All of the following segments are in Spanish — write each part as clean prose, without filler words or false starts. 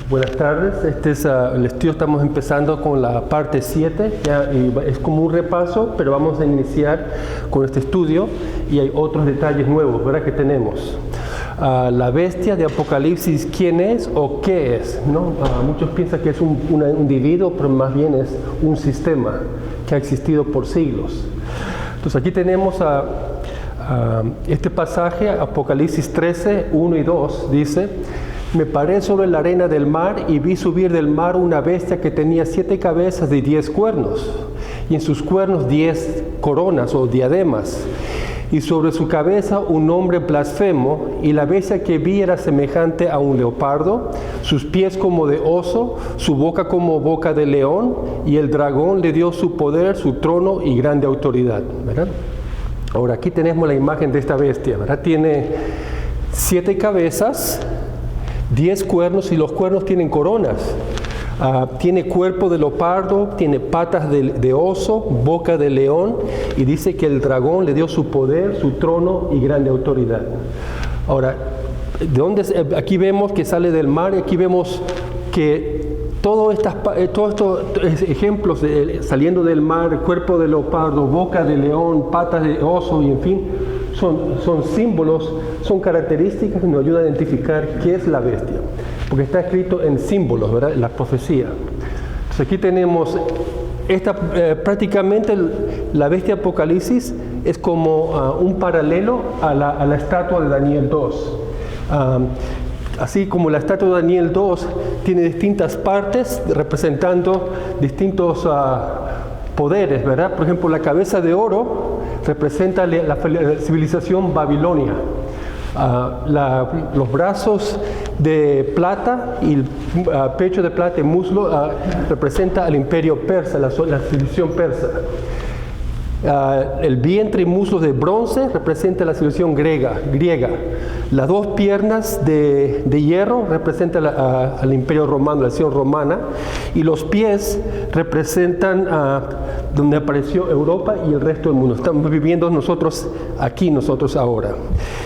Buenas tardes, este es el estudio, estamos empezando con la parte 7, y es como un repaso, pero vamos a iniciar con este estudio y hay otros detalles nuevos, ¿verdad? Que tenemos. La bestia de Apocalipsis, ¿quién es o qué es? ¿No? Muchos piensan que es un individuo, pero más bien es un sistema que ha existido por siglos. Entonces aquí tenemos este pasaje, Apocalipsis 13, 1 y 2, dice: me paré sobre la arena del mar y vi subir del mar una bestia que tenía 7 cabezas y 10 cuernos, y en sus cuernos 10 coronas o diademas, y sobre su cabeza un nombre blasfemo, y la bestia que vi era semejante a un leopardo, sus pies como de oso, su boca como boca de león, y el dragón le dio su poder, su trono y grande autoridad, ¿verdad? Ahora aquí tenemos la imagen de esta bestia, ¿verdad? Tiene 7 cabezas, 10 cuernos, y los cuernos tienen coronas. Tiene cuerpo de leopardo, tiene patas de oso, boca de león, y dice que el dragón le dio su poder, su trono y grande autoridad. Ahora, aquí vemos que sale del mar, y aquí vemos que todos estos ejemplos saliendo del mar, cuerpo de leopardo, boca de león, patas de oso, y en fin, son símbolos, son características que nos ayudan a identificar qué es la bestia, porque está escrito en símbolos, ¿verdad? La profecía. Entonces aquí tenemos prácticamente la bestia de Apocalipsis es como un paralelo a la estatua de Daniel 2. Así como la estatua de Daniel 2 tiene distintas partes representando distintos poderes, ¿verdad? Por ejemplo, la cabeza de oro representa la civilización babilonia. Los brazos de plata y el pecho de plata y muslo representa al imperio persa, la civilización persa. El vientre y muslos de bronce representa la civilización griega. Las 2 piernas de hierro representan al imperio romano, la civilización romana, y los pies representan donde apareció Europa y el resto del mundo. Estamos viviendo nosotros ahora.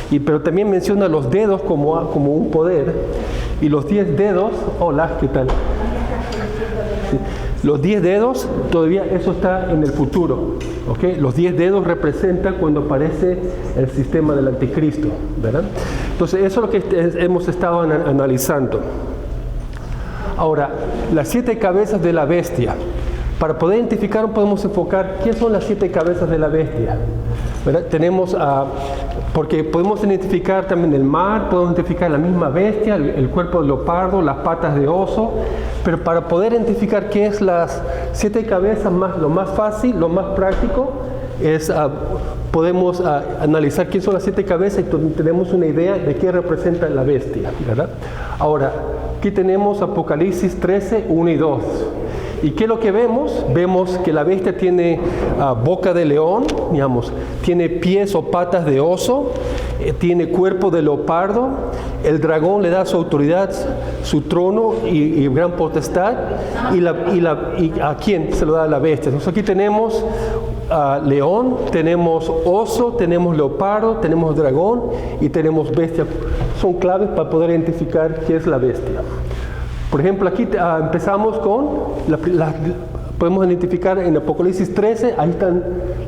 Pero también menciona los dedos como un poder, y los 10 dedos, hola, ¿qué tal? Sí. Los 10 dedos, todavía eso está en el futuro, ¿ok? Los 10 dedos representan cuando aparece el sistema del anticristo, ¿verdad? Entonces, eso es lo que hemos estado analizando. Ahora, las 7 cabezas de la bestia. Para poder identificar, podemos enfocar qué son las 7 cabezas de la bestia, ¿verdad? Tenemos, porque podemos identificar también el mar, podemos identificar la misma bestia, el cuerpo de leopardo, las patas de oso, pero para poder identificar qué es las 7 cabezas, lo más fácil, lo más práctico, es podemos analizar qué son las 7 cabezas y tenemos una idea de qué representa la bestia, ¿verdad? Ahora, aquí tenemos Apocalipsis 13, 1 y 2. ¿Y qué es lo que vemos? Vemos que la bestia tiene boca de león, digamos, tiene pies o patas de oso, tiene cuerpo de leopardo, el dragón le da su autoridad, su trono y gran potestad, y ¿a quién se lo da la bestia? Entonces aquí tenemos león, tenemos oso, tenemos leopardo, tenemos dragón y tenemos bestia. Son claves para poder identificar qué es la bestia. Por ejemplo, aquí empezamos con, podemos identificar en Apocalipsis 13, ahí está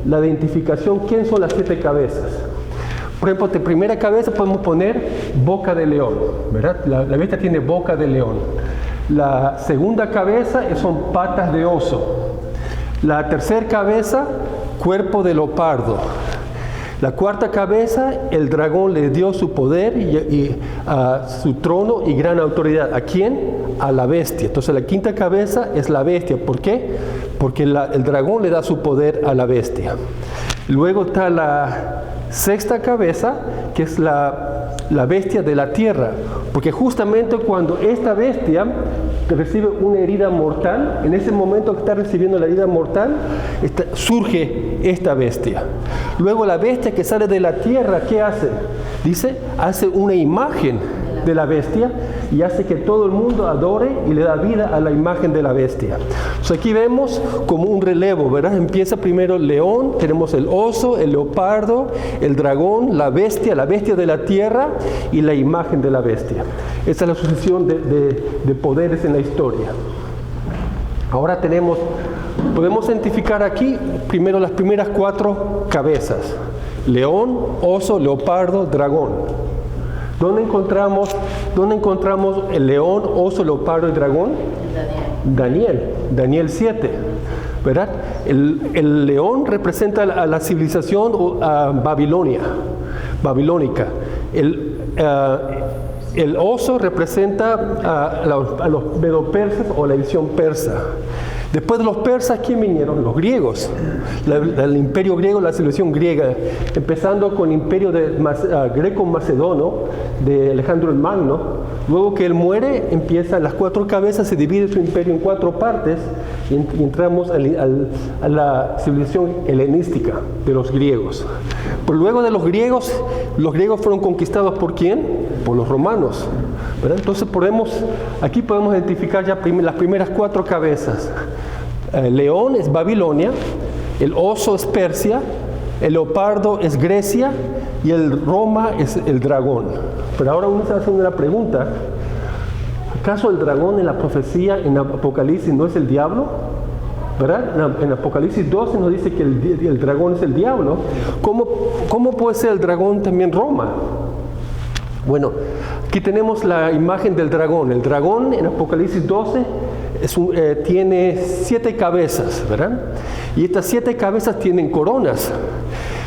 la identificación, quién son las 7 cabezas. Por ejemplo, de primera cabeza podemos poner boca de león, ¿verdad? La bestia tiene boca de león. La segunda cabeza son patas de oso. La tercera cabeza, cuerpo de leopardo. La cuarta cabeza, el dragón le dio su poder y su trono y gran autoridad. ¿A quién? A la bestia. Entonces la quinta cabeza es la bestia. ¿Por qué? Porque el dragón le da su poder a la bestia. Luego está la sexta cabeza, que es la bestia de la tierra. Porque justamente cuando esta bestia recibe una herida mortal, en ese momento que está recibiendo la herida mortal, surge esta bestia. Luego la bestia que sale de la tierra, ¿qué hace? Dice, hace una imagen de la bestia y hace que todo el mundo adore y le da vida a la imagen de la bestia. Entonces aquí vemos como un relevo, ¿verdad? Empieza primero el león, tenemos el oso, el leopardo, el dragón, la bestia de la tierra y la imagen de la bestia. Esa es la sucesión de poderes en la historia. Ahora podemos identificar aquí primero las primeras 4 cabezas: león, oso, leopardo, dragón. ¿Dónde encontramos el león, oso, leopardo y dragón? Daniel 7, ¿verdad? El león representa a la civilización babilónica. El oso representa a los medo-persas o la visión persa. Después de los persas, ¿quién vinieron? Los griegos. El imperio griego, la civilización griega, empezando con el imperio greco-macedono de Alejandro el Magno. Luego que él muere, empiezan las 4 cabezas, se divide su imperio en 4 partes y entramos a la civilización helenística de los griegos. Pero luego de los griegos fueron conquistados ¿por quién? Por los romanos, ¿verdad? Entonces aquí podemos identificar ya las primeras 4 cabezas. El león es Babilonia, el oso es Persia, el leopardo es Grecia y el Roma es el dragón. Pero ahora uno se va a hacer una pregunta: ¿acaso el dragón en la profecía en Apocalipsis no es el diablo? ¿Verdad? En Apocalipsis 12 nos dice que el dragón es el diablo. ¿Cómo puede ser el dragón también Roma? Bueno, aquí tenemos la imagen del dragón. El dragón en Apocalipsis 12 tiene 7 cabezas, ¿verdad? Y estas 7 cabezas tienen coronas.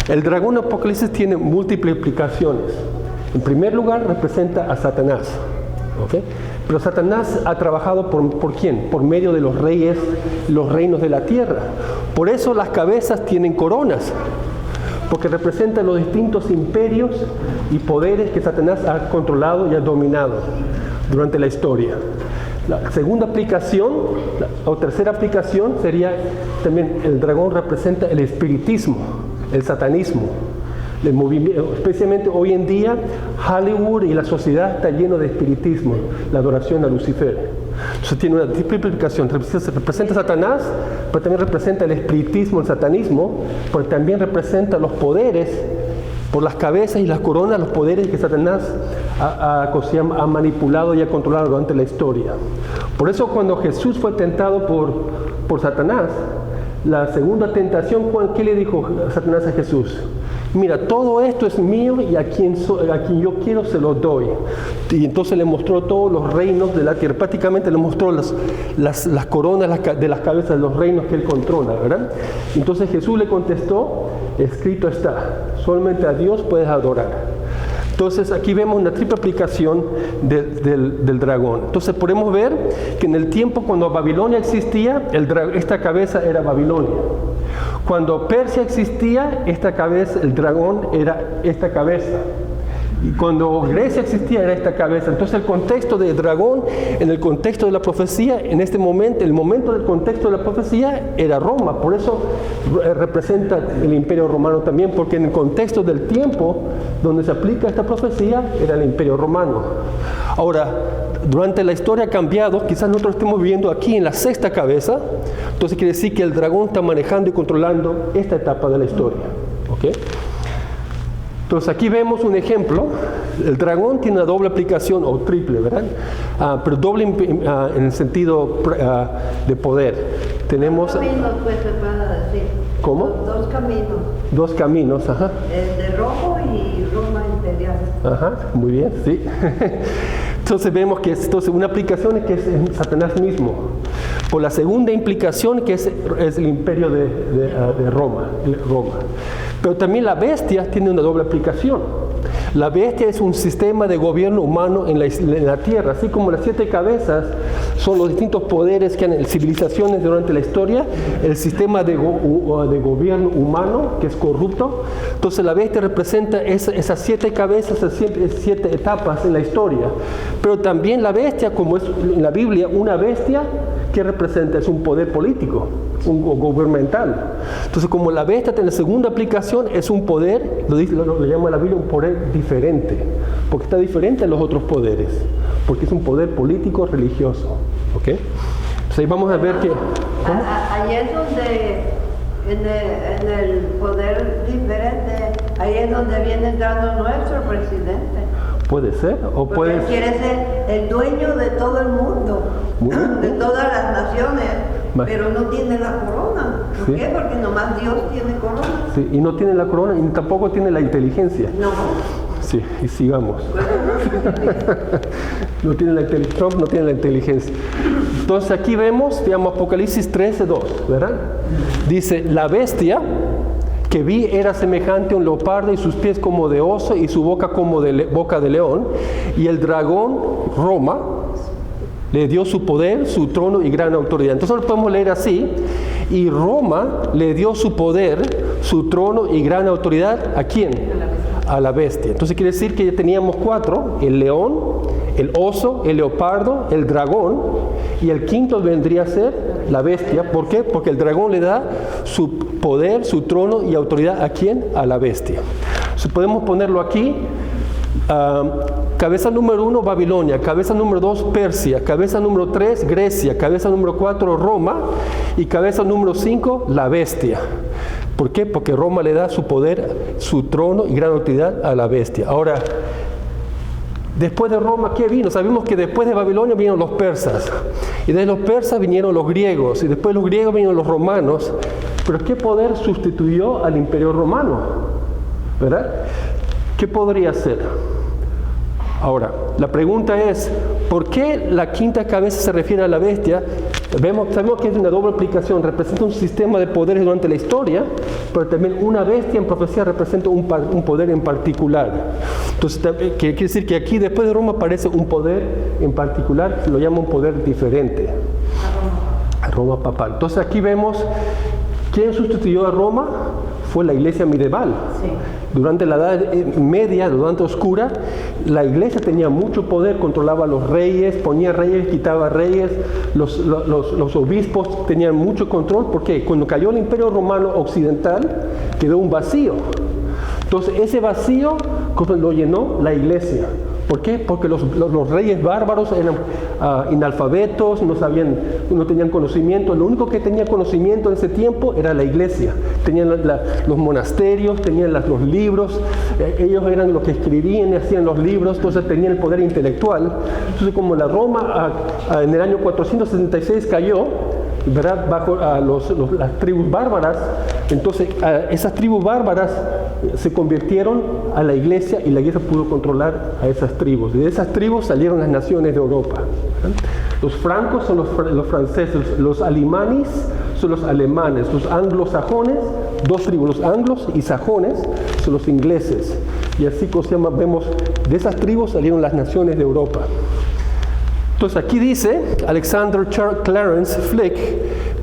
El dragón en Apocalipsis tiene múltiples implicaciones. En primer lugar, representa a Satanás, ¿okay? Pero Satanás ha trabajado ¿por quién? Por medio de los reinos de la tierra. Por eso las cabezas tienen coronas, porque representan los distintos imperios y poderes que Satanás ha controlado y ha dominado durante la historia. La segunda aplicación, o tercera aplicación, sería también el dragón representa el espiritismo, el satanismo. El movimiento, especialmente hoy en día, Hollywood y la sociedad está lleno de espiritismo, la adoración a Lucifer. Entonces tiene una triple aplicación: representa a Satanás, pero también representa el espiritismo, el satanismo, pero también representa los poderes, por las cabezas y las coronas, los poderes que Satanás ha manipulado y ha controlado durante la historia. Por eso cuando Jesús fue tentado por Satanás, la segunda tentación, ¿qué le dijo Satanás a Jesús? Mira, todo esto es mío y a quien yo quiero se lo doy. Y entonces le mostró todos los reinos de la tierra. Prácticamente le mostró las coronas de las cabezas de los reinos que él controla, ¿verdad? Entonces Jesús le contestó: escrito está, solamente a Dios puedes adorar. Entonces aquí vemos una triple aplicación del dragón. Entonces podemos ver que en el tiempo cuando Babilonia existía, esta cabeza era Babilonia. Cuando Persia existía, el dragón era esta cabeza. Y cuando Grecia existía, era esta cabeza. Entonces el contexto del dragón, en el contexto de la profecía, en este momento, el momento del contexto de la profecía era Roma. Por eso representa el imperio romano también, porque en el contexto del tiempo donde se aplica esta profecía, era el imperio romano. Ahora, durante la historia ha cambiado, quizás nosotros estemos viviendo aquí en la 6ª cabeza, entonces quiere decir que el dragón está manejando y controlando esta etapa de la historia. ¿Okay? Entonces aquí vemos un ejemplo. El dragón tiene una doble aplicación, o triple, ¿verdad? Pero doble en el sentido de poder. Tenemos... Dos caminos, pues se puede decir. ¿Cómo? Dos caminos. Dos caminos, ajá. El de rojo y Roma imperial. Ajá, muy bien, sí. Entonces vemos que es una aplicación que es en Satanás mismo. Por la segunda implicación que es el imperio de Roma. Pero también la bestia tiene una doble aplicación. La bestia es un sistema de gobierno humano en la tierra, así como las 7 cabezas son los distintos poderes que han civilizaciones durante la historia, el sistema de gobierno humano que es corrupto. Entonces la bestia representa esas 7 cabezas, esas 7 etapas en la historia. Pero también la bestia, como es en la Biblia, una bestia que representa es un poder político, un gubernamental. Entonces como la bestia tiene la segunda aplicación, es un poder, lo llama la Biblia, un poder diferente. Porque está diferente a los otros poderes. Porque es un poder político religioso. ¿Ok? Entonces ahí vamos a ver que... ¿cómo? Ahí es donde, en el poder diferente, ahí es donde viene entrando nuestro presidente. Puede ser, o Porque puede él quiere ser el dueño de todo el mundo, de todas las naciones, pero no tiene la corona. ¿Por qué? Porque nomás Dios tiene corona. Sí, y no tiene la corona y tampoco tiene la inteligencia. No. Sí, y sigamos. No tiene la Trump no tiene la inteligencia. Entonces aquí vemos, digamos, Apocalipsis 13:2, ¿verdad? Dice, la bestia que vi era semejante a un leopardo y sus pies como de oso y su boca como de boca de león, y el dragón, Roma, le dio su poder, su trono y gran autoridad. Entonces lo podemos leer así, y Roma le dio su poder, su trono y gran autoridad, ¿a quién? A la bestia. Entonces quiere decir que ya teníamos 4, el león, el oso, el leopardo, el dragón, y el quinto vendría a ser la bestia. ¿Por qué? Porque el dragón le da su poder, su trono y autoridad, ¿a quién? A la bestia. Entonces podemos ponerlo aquí. Cabeza número 1, Babilonia. Cabeza número 2, Persia. Cabeza número 3, Grecia. Cabeza número 4, Roma. Y cabeza número 5, la bestia. ¿Por qué? Porque Roma le da su poder, su trono y gran autoridad a la bestia. Ahora, después de Roma, ¿qué vino? Sabemos que después de Babilonia vinieron los persas. Y de los persas vinieron los griegos. Y después de los griegos vinieron los romanos. Pero ¿qué poder sustituyó al imperio romano? ¿Verdad? ¿Qué podría ser? Ahora, la pregunta es, ¿por qué la quinta cabeza se refiere a la bestia? Sabemos que es una doble aplicación, representa un sistema de poderes durante la historia, pero también una bestia en profecía representa un poder en particular. Entonces, quiere decir que aquí después de Roma aparece un poder en particular, se lo llama un poder diferente. A Roma papal. Entonces aquí vemos, ¿quién sustituyó a Roma? Fue la iglesia medieval. Sí. Durante la Edad Media, durante Oscura, la iglesia tenía mucho poder, controlaba a los reyes, ponía reyes, quitaba reyes, los obispos tenían mucho control, porque cuando cayó el Imperio Romano Occidental, quedó un vacío. Entonces ese vacío lo llenó la iglesia. ¿Por qué? Porque los reyes bárbaros eran inalfabetos, no tenían conocimiento. Lo único que tenía conocimiento en ese tiempo era la iglesia. Tenían los monasterios, tenían los libros, ellos eran los que escribían y hacían los libros, entonces tenían el poder intelectual. Entonces como la Roma en el año 466 cayó, ¿verdad? Bajo las tribus bárbaras, entonces esas tribus bárbaras se convirtieron a la iglesia y la iglesia pudo controlar a esas tribus. De esas tribus salieron las naciones de Europa. Los francos son los franceses, los alimanis son los alemanes, los anglosajones, 2 tribus, los anglos y sajones son los ingleses. Y así vemos, de esas tribus salieron las naciones de Europa. Entonces aquí dice Alexander Clarence Flick,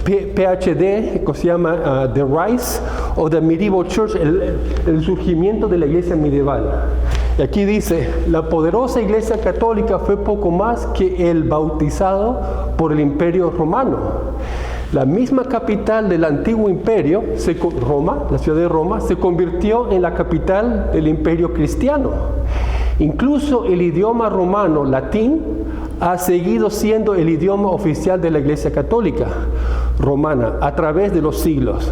PhD, que se llama The Rise of the Medieval Church, el surgimiento de la iglesia medieval. Y aquí dice, la poderosa iglesia católica fue poco más que el bautizado por el imperio romano. La misma capital del antiguo imperio, Roma, la ciudad de Roma, se convirtió en la capital del imperio cristiano. Incluso el idioma romano, latín, ha seguido siendo el idioma oficial de la Iglesia Católica Romana a través de los siglos.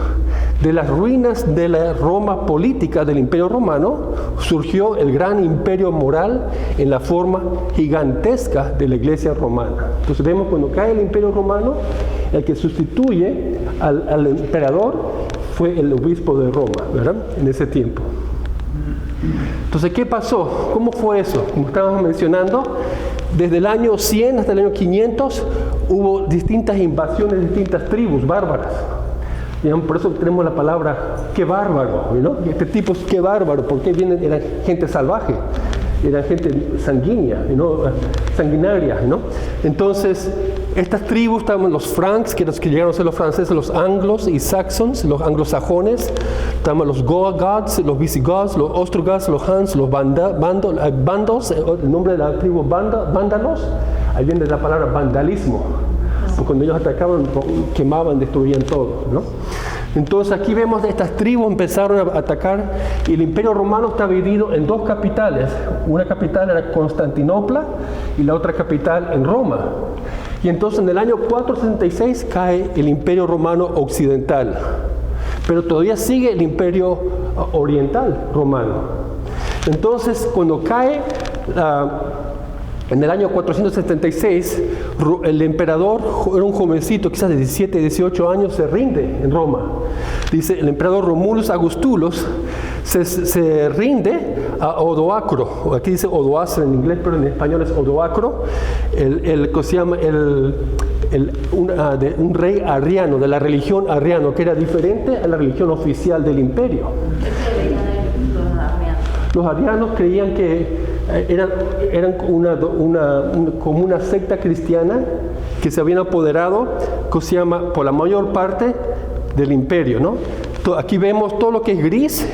De las ruinas de la Roma política del Imperio Romano surgió el gran imperio moral en la forma gigantesca de la Iglesia Romana. Entonces vemos cuando cae el Imperio Romano, el que sustituye al emperador fue el obispo de Roma, ¿verdad? En ese tiempo. Entonces, ¿qué pasó? ¿Cómo fue eso? Como estábamos mencionando, desde el año 100 hasta el año 500 hubo distintas invasiones de distintas tribus bárbaras. Por eso tenemos la palabra qué bárbaro, ¿no? Y este tipo es qué bárbaro, porque eran gente salvaje, eran gente sanguínea, ¿no? Sanguinaria, ¿no? Entonces, estas tribus estaban los franks, que llegaron a ser los franceses, los anglos y saxons, los anglosajones, estaban los goths, los visigoths, los ostrogoths, los huns, los bandos, el nombre de la tribu vándalos, ahí viene la palabra vandalismo. Cuando ellos atacaban, quemaban, destruían todo, ¿no? Entonces aquí vemos estas tribus empezaron a atacar y el Imperio Romano está dividido en dos capitales. Una capital era Constantinopla y la otra capital en Roma. Y entonces en el año 466 cae el Imperio Romano Occidental. Pero todavía sigue el Imperio Oriental Romano. Entonces cuando cae en el año 476, el emperador, era un jovencito, quizás de 17, 18 años, se rinde en Roma. Dice, el emperador Romulus Augustulus se rinde a Odoacro. Aquí dice Odoacro en inglés, pero en español es Odoacro. Que se llama un rey arriano, de la religión arriano, que era diferente a la religión oficial del imperio. ¿Qué creían los arrianos? Los arrianos creían que eran como una secta cristiana que se habían apoderado, que se llama por la mayor parte del imperio, ¿no? Aquí vemos todo lo que es gris,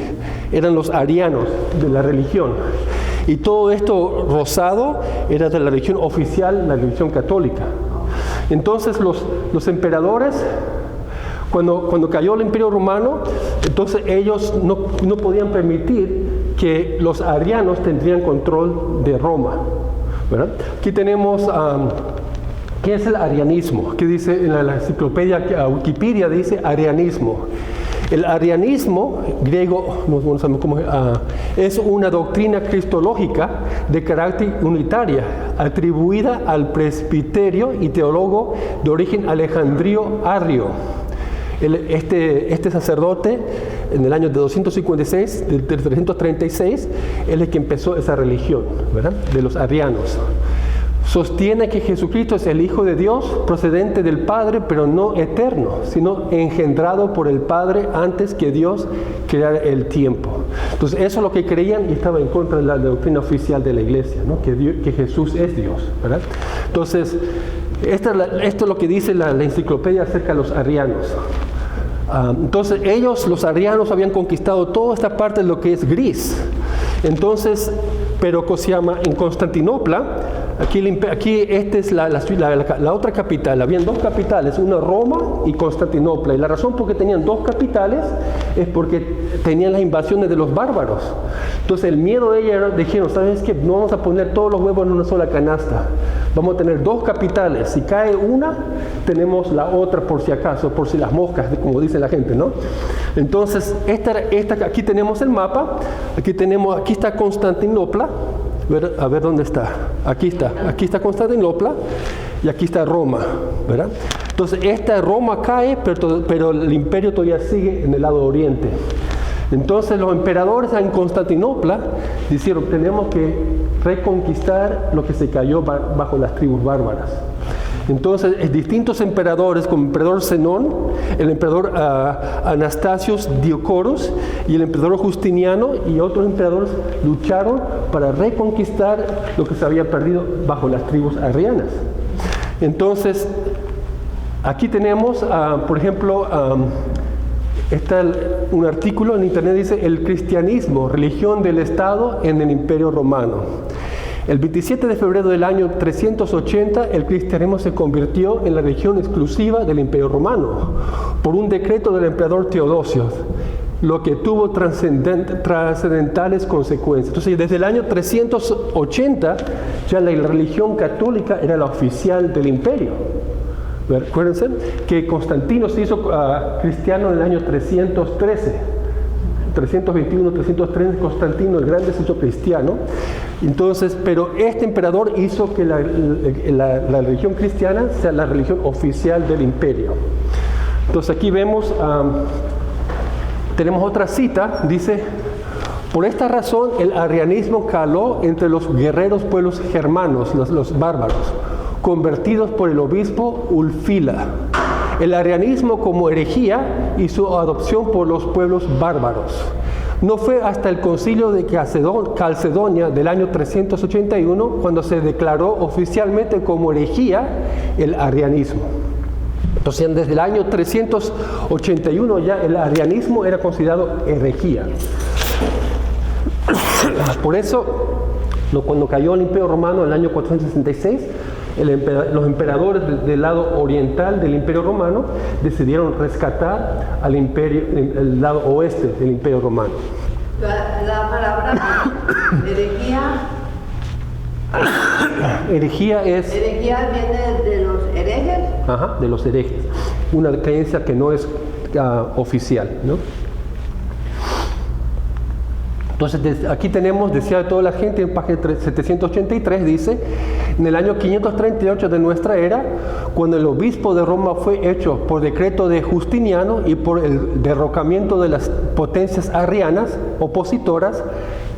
eran los arianos de la religión. Y todo esto rosado era de la religión oficial, la religión católica. Entonces los emperadores, cuando cayó el Imperio Romano, entonces ellos no podían permitir que los arianos tendrían control de Roma, ¿verdad? Aquí tenemos, ¿qué es el arianismo? ¿Qué dice en la enciclopedia Wikipedia? Dice arianismo. El arianismo, griego, no sabemos cómo es una doctrina cristológica de carácter unitaria, atribuida al presbiterio y teólogo de origen alejandrío arrio. Este sacerdote, en el año de 256, de 336, él es el que empezó esa religión, ¿verdad? De los arianos. Sostiene que Jesucristo es el Hijo de Dios, procedente del Padre, pero no eterno, sino engendrado por el Padre antes que Dios creara el tiempo. Entonces, eso es lo que creían y estaba en contra de la doctrina oficial de la Iglesia, ¿no? Que Jesús es Dios, ¿verdad? Entonces, esto es lo que dice la enciclopedia acerca de los arianos. Entonces los arianos habían conquistado toda esta parte de lo que es gris. Entonces, pero se llama en Constantinopla, aquí esta es la otra capital. Habían dos capitales, una Roma y Constantinopla. Y la razón por qué tenían dos capitales es porque tenían las invasiones de los bárbaros. Entonces el miedo de ellos dijeron, ¿sabes qué? No vamos a poner todos los huevos en una sola canasta. Vamos a tener dos capitales. Si cae una, tenemos la otra por si acaso, por si las moscas, como dice la gente, ¿no? Entonces, aquí tenemos el mapa. Aquí está Constantinopla. A ver dónde está. Aquí está Constantinopla y aquí está Roma, ¿verdad? Entonces, esta Roma cae, pero el imperio todavía sigue en el lado oriente. Entonces, los emperadores en Constantinopla dijeron, tenemos que reconquistar lo que se cayó bajo las tribus bárbaras. Entonces, distintos emperadores, como el emperador Zenón, el emperador Anastasios Dioscoros y el emperador Justiniano y otros emperadores lucharon para reconquistar lo que se había perdido bajo las tribus arrianas. Entonces, aquí tenemos, por ejemplo, está un artículo en internet, dice el cristianismo, religión del Estado en el Imperio Romano. El 27 de febrero del año 380, el cristianismo se convirtió en la religión exclusiva del Imperio Romano por un decreto del emperador Teodosio, lo que tuvo trascendentales consecuencias. Entonces, desde el año 380, ya la religión católica era la oficial del imperio. Acuérdense que Constantino se hizo cristiano en el año 313. 321, 330, Constantino el Grande se hizo cristiano. Entonces, pero este emperador hizo que la religión cristiana sea la religión oficial del imperio. Entonces aquí vemos, tenemos otra cita, dice, por esta razón el arrianismo caló entre los guerreros pueblos germanos, los bárbaros, convertidos por el obispo Ulfila. El arrianismo como herejía y su adopción por los pueblos bárbaros. No fue hasta el concilio de Calcedonia del año 381 cuando se declaró oficialmente como herejía el arrianismo. Entonces, desde el año 381 ya el arrianismo era considerado herejía. Por eso, cuando cayó el Imperio Romano en el año 466, Los emperadores del lado oriental del Imperio Romano decidieron rescatar al imperio, el lado oeste del Imperio Romano. La palabra herejía viene de los herejes. Ajá, de los herejes. Una creencia que no es oficial, ¿no? Entonces, aquí tenemos, decía toda la gente en página 783, dice, en el año 538 de nuestra era, cuando el obispo de Roma fue hecho por decreto de Justiniano y por el derrocamiento de las potencias arrianas opositoras,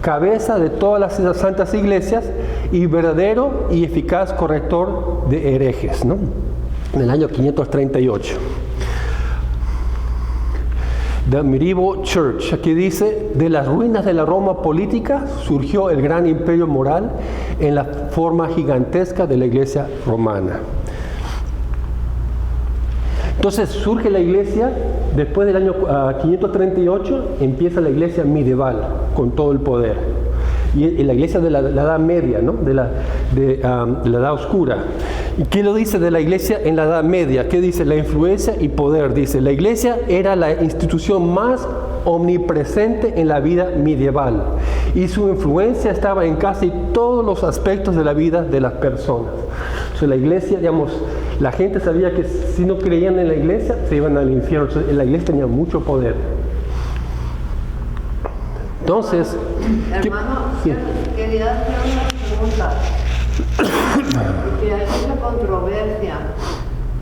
cabeza de todas las santas iglesias y verdadero y eficaz corrector de herejes, ¿no? En el año 538. The Medieval Church, aquí dice, de las ruinas de la Roma política surgió el gran imperio moral en la forma gigantesca de la iglesia romana. Entonces surge la iglesia, después del año 538 empieza la iglesia medieval con todo el poder. Y la iglesia de la Edad Media, ¿no? de la Edad Oscura. ¿Y qué lo dice de la iglesia en la Edad Media? ¿Qué dice? La influencia y poder. Dice, la iglesia era la institución más omnipresente en la vida medieval y su influencia estaba en casi todos los aspectos de la vida de las personas. O sea, la iglesia, digamos, la gente sabía que si no creían en la iglesia se iban al infierno. Entonces, la iglesia tenía mucho poder. Entonces, hermano, quería hacer una pregunta. Porque hay mucha controversia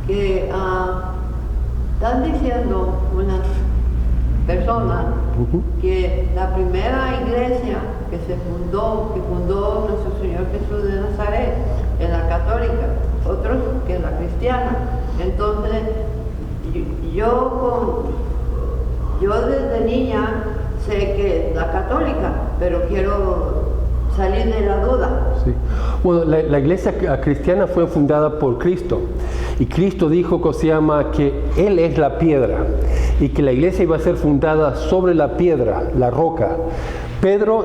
que están diciendo unas personas que la primera iglesia que fundó nuestro Señor Jesús de Nazaret es la católica, otros que es la cristiana. Entonces, yo desde niña sé que es la católica, pero quiero salir de la duda. Sí. Bueno, la iglesia cristiana fue fundada por Cristo y Cristo dijo que Él es la piedra y que la iglesia iba a ser fundada sobre la piedra, la roca.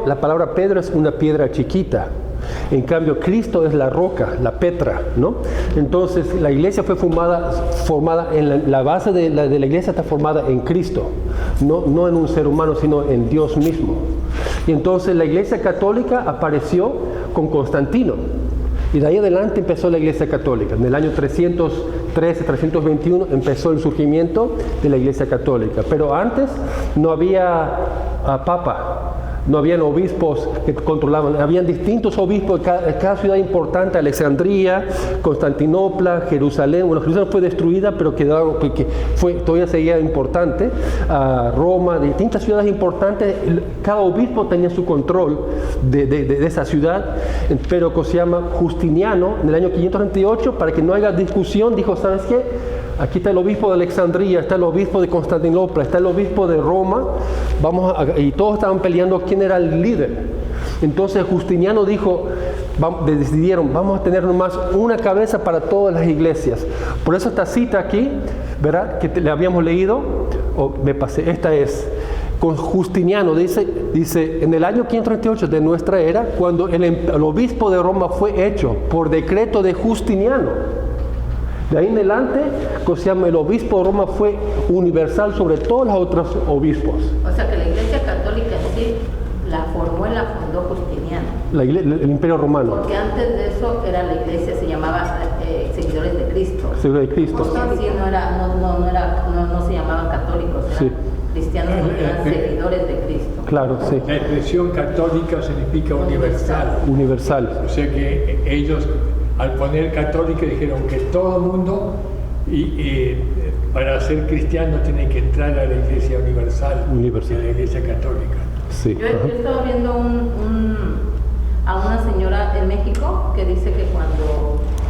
La palabra Pedro es una piedra chiquita. En cambio, Cristo es la roca, la Petra, ¿no? Entonces, la iglesia fue formada en la base de la iglesia está formada en Cristo, no en un ser humano, sino en Dios mismo. Y entonces la iglesia católica apareció con Constantino. Y de ahí adelante empezó la iglesia católica. En el año 313, 321 empezó el surgimiento de la iglesia católica. Pero antes no había papa. No habían obispos que controlaban, habían distintos obispos de cada ciudad importante, Alejandría, Constantinopla, Jerusalén. Bueno, Jerusalén fue destruida, pero todavía seguía importante. Roma, de distintas ciudades importantes, cada obispo tenía su control de esa ciudad. Pero se llama Justiniano, en el año 538, para que no haya discusión, dijo, ¿sabes qué? Aquí está el obispo de Alejandría, está el obispo de Constantinopla, está el obispo de Roma, y todos estaban peleando quién era el líder. Entonces Justiniano dijo, decidieron, vamos a tener nomás una cabeza para todas las iglesias. Por eso esta cita aquí, ¿verdad? Que le habíamos leído, esta es, con Justiniano, dice, en el año 538 de nuestra era, cuando el obispo de Roma fue hecho por decreto de Justiniano. De ahí en adelante, el obispo de Roma fue universal sobre todos los otros obispos. O sea que la iglesia católica en sí la formó y la fundó Justiniano. El imperio romano. Porque antes de eso era la iglesia, se llamaba Seguidores de Cristo. Seguidores de Cristo. Sí, no se llamaban católicos, eran cristianos, eran seguidores de Cristo. Claro, sí. La expresión católica significa universal. Universal. O sea que ellos, al poner católica, dijeron que todo el mundo para ser cristiano tiene que entrar a la iglesia universal. A la iglesia católica. Sí. Yo estaba viendo a una señora en México que dice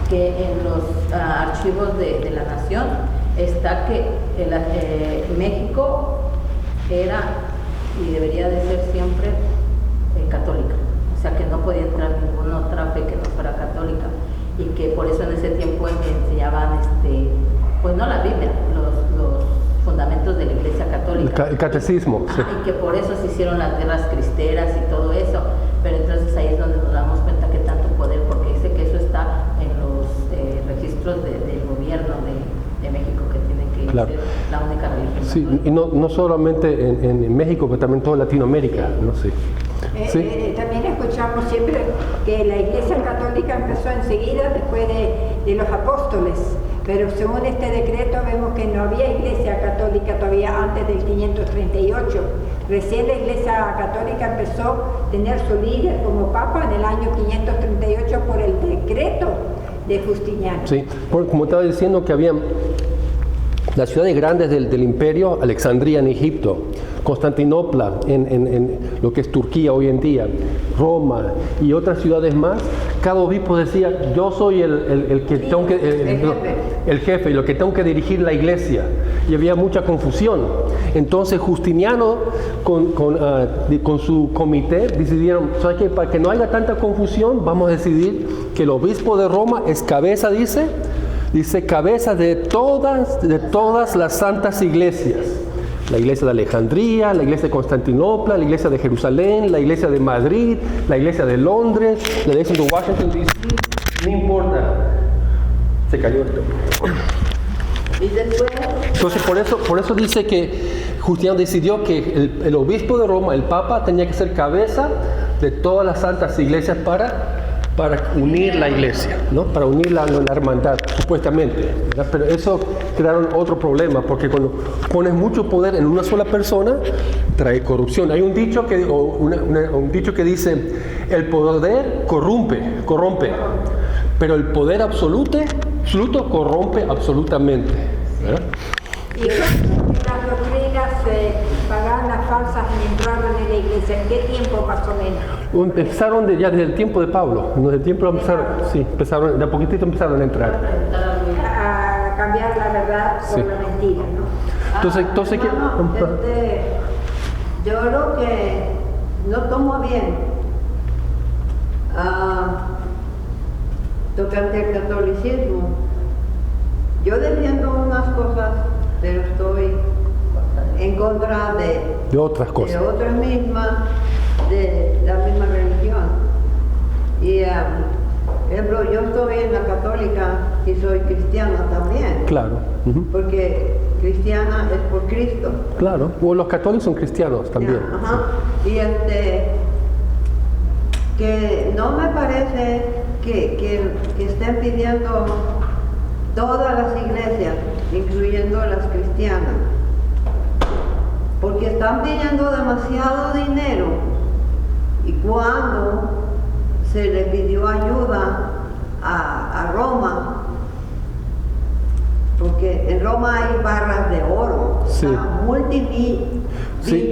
que en los archivos de la nación está que México era y debería de ser siempre católica. O sea que no podía entrar ninguna otra fe que no fuera católica. Y que por eso en ese tiempo enseñaban, pues no la Biblia, los fundamentos de la Iglesia Católica. El catecismo. Sí. Y que por eso se hicieron las guerras cristeras y todo eso. Pero entonces ahí es donde nos damos cuenta que tanto poder, porque dice que eso está en los ministros del gobierno de México que tienen que claro. ser la única religión. Sí, y no solamente en México, pero también en toda Latinoamérica, no sé. ¿Sí? También escuchamos siempre que la Iglesia Católica empezó enseguida después de los apóstoles, pero según este decreto vemos que no había Iglesia Católica todavía antes del 538. Recién la Iglesia Católica empezó a tener su líder como Papa en el año 538 por el decreto de Justiniano. Sí, como estaba diciendo que había las ciudades grandes del imperio, Alejandría en Egipto, Constantinopla en lo que es Turquía hoy en día, Roma y otras ciudades más. Cada obispo decía, yo soy el que tengo que, el jefe y lo que tengo que dirigir la iglesia. Y había mucha confusión. Entonces Justiniano con su comité decidieron, ¿sabes qué? Para que no haya tanta confusión, vamos a decidir que el obispo de Roma es cabeza, dice cabeza de todas las santas iglesias. La iglesia de Alejandría, la iglesia de Constantinopla, la iglesia de Jerusalén, la iglesia de Madrid, la iglesia de Londres, la iglesia de Washington DC, no importa. Se cayó esto. Y después, entonces por eso dice que Justiniano decidió que el obispo de Roma, el Papa, tenía que ser cabeza de todas las santas iglesias para unir la iglesia, ¿no? Para unir la hermandad, supuestamente, ¿verdad? Pero eso crearon otro problema, porque cuando pones mucho poder en una sola persona, trae corrupción. Hay un dicho un dicho que dice, el poder corrompe, pero el poder absoluto corrompe absolutamente, ¿verdad? ¿Y las doctrinas paganas falsas entraron en la iglesia? ¿En qué tiempo más o menos? Empezaron ya desde el tiempo de Pablo. Desde el tiempo empezaron, de a poquitito empezaron a entrar. A cambiar la verdad por la mentira, ¿no? Entonces yo creo que no tomo bien tocante el catolicismo. Yo defiendo unas cosas, pero estoy en contra de otras cosas. De otras mismas, de la misma religión. Y, por ejemplo, yo estoy en la católica y soy cristiana también. Claro. Uh-huh. Porque cristiana es por Cristo. Claro. O los católicos son cristianos también. Ajá. Y que no me parece que estén pidiendo todas las iglesias, incluyendo las cristianas, porque están pidiendo demasiado dinero. Y cuando se le pidió ayuda a Roma, porque en Roma hay barras de oro, sí, multimillonarios. Sí.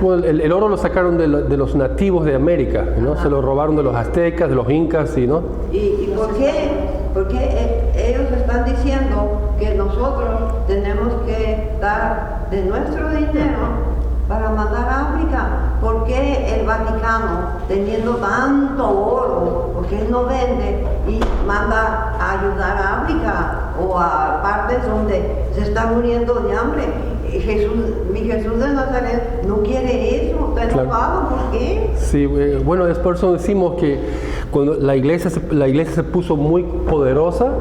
Bueno, el oro lo sacaron de los nativos de América, ¿no? Se lo robaron de los aztecas, de los incas, ¿no? ¿Y por qué? Porque ellos están diciendo que nosotros tenemos que dar de nuestro dinero para mandar a África. ¿Por qué el Vaticano, teniendo tanto oro, por qué no vende y manda a ayudar a África o a partes donde se están muriendo de hambre? Mi Jesús de Nazaret no quiere eso, está enojado, ¿por qué? Sí, bueno, es por eso decimos que cuando la iglesia se puso muy poderosa,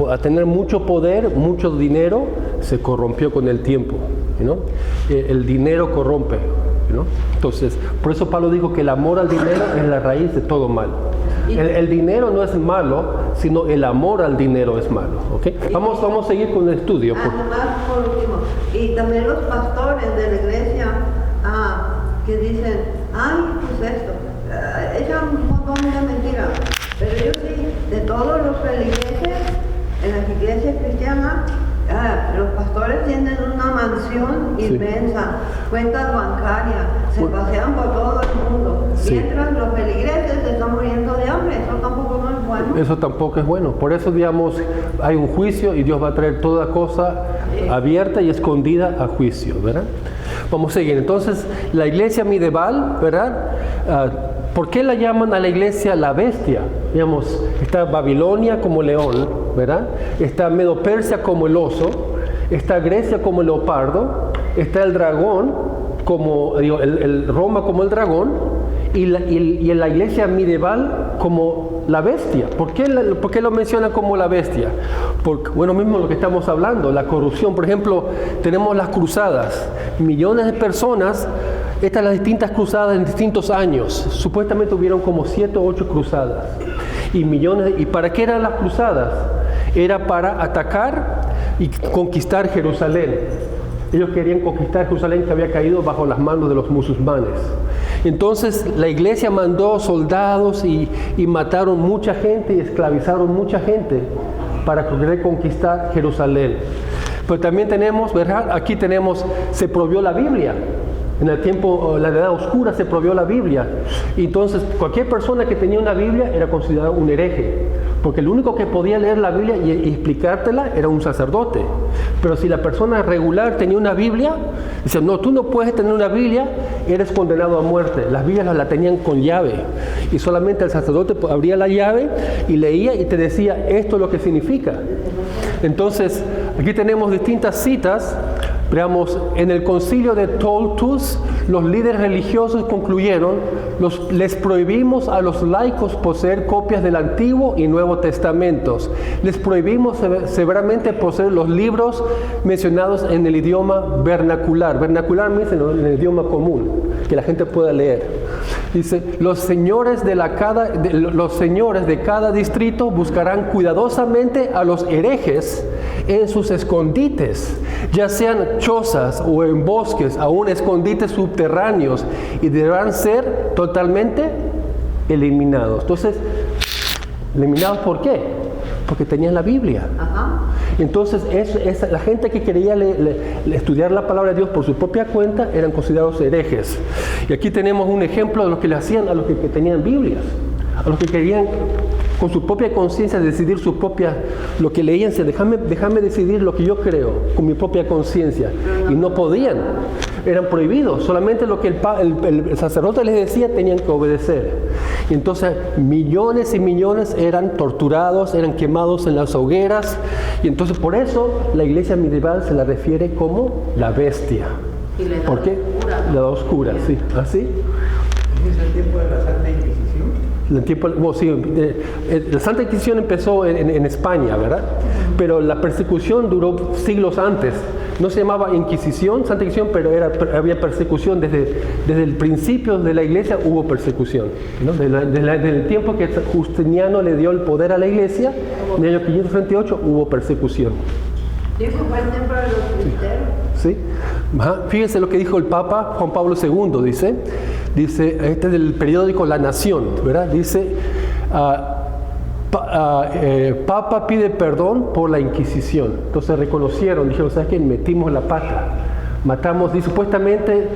a tener mucho poder, mucho dinero, se corrompió con el tiempo, ¿no? El dinero corrompe, ¿no? Entonces, por eso Pablo dijo que el amor al dinero es la raíz de todo mal. El dinero no es malo, sino el amor al dinero es malo, ¿ok? Vamos a seguir con el estudio. Además, por último, y también los pastores de la iglesia que dicen, ay, pues esto, echan un montón de mentiras. Pero yo sí, de todos los feligreses, en las iglesias cristianas, los pastores tienen una mansión inmensa, cuentas bancarias, se pasean por todo el mundo, mientras los feligreses se están muriendo de hambre. Eso tampoco no es bueno. Eso tampoco es bueno. Por eso, digamos, hay un juicio y Dios va a traer toda cosa abierta y escondida a juicio, ¿verdad? Vamos a seguir. Entonces, la iglesia medieval, ¿verdad? ¿Por qué la llaman a la iglesia la bestia? Digamos, está Babilonia como león, ¿verdad? Está Medo-Persia como el oso, está Grecia como el leopardo, está el dragón, el Roma como el dragón, y en la iglesia medieval como la bestia. ¿Por qué lo menciona como la bestia? Porque, bueno, mismo lo que estamos hablando, la corrupción. Por ejemplo, tenemos las cruzadas. Millones de personas, estas las distintas cruzadas en distintos años. Supuestamente hubieron como 7 o 8 cruzadas. ¿Y para qué eran las cruzadas? Era para atacar y conquistar Jerusalén. Ellos querían conquistar Jerusalén, que había caído bajo las manos de los musulmanes. Entonces la iglesia mandó soldados y mataron mucha gente y esclavizaron mucha gente para poder conquistar Jerusalén. Pero también tenemos, ¿verdad? Aquí tenemos, se prohibió la Biblia. En el tiempo, la edad oscura, se prohibió la Biblia. Y entonces cualquier persona que tenía una Biblia era considerado un hereje, porque el único que podía leer la Biblia y explicártela era un sacerdote. Pero si la persona regular tenía una Biblia, dice, no, tú no puedes tener una Biblia, eres condenado a muerte. Las Biblias la tenían con llave, y solamente el sacerdote abría la llave y leía y te decía, esto es lo que significa. Entonces, aquí tenemos distintas citas. Veamos, en el concilio de Toltus, los líderes religiosos concluyeron, les prohibimos a los laicos poseer copias del Antiguo y Nuevo Testamentos. Les prohibimos severamente poseer los libros mencionados en el idioma vernacular. Vernacular me dice en el idioma común, que la gente pueda leer. Dice, los señores de cada distrito buscarán cuidadosamente a los herejes en sus escondites, ya sean chozas o en bosques, aún escondites subterráneos, y deberán ser totalmente eliminados. Entonces, ¿eliminados por qué? Porque tenían la Biblia. Ajá. Entonces, la gente que quería estudiar la palabra de Dios por su propia cuenta eran considerados herejes. Y aquí tenemos un ejemplo de lo que le hacían a los que tenían Biblias, a los que querían con su propia conciencia decidir lo que leían. Déjame decidir lo que yo creo con mi propia conciencia. Y no podían, eran prohibidos. Solamente lo que el sacerdote les decía tenían que obedecer. Y entonces millones y millones eran torturados, eran quemados en las hogueras. Y entonces por eso la iglesia medieval se la refiere como la bestia. Y la edad ¿Por qué? oscura, ¿no? La edad oscura, sí. ¿Así? ¿Es el tiempo de la Santa Inquisición? La Santa Inquisición empezó en España, ¿verdad? Pero la persecución duró siglos antes. No se llamaba Inquisición, Santa Inquisición, pero había persecución desde el principio de la iglesia. Hubo persecución, ¿no? Desde el tiempo que Justiniano le dio el poder a la iglesia, en el año 538 hubo persecución. ¿Eso fue el tiempo de los cristeros? ¿Sí? Fíjense lo que dijo el Papa Juan Pablo II, dice, este es del periódico La Nación, ¿verdad? Dice, Papa pide perdón por la Inquisición. Entonces reconocieron, dijeron, ¿sabes qué? Metimos la pata. Matamos, y supuestamente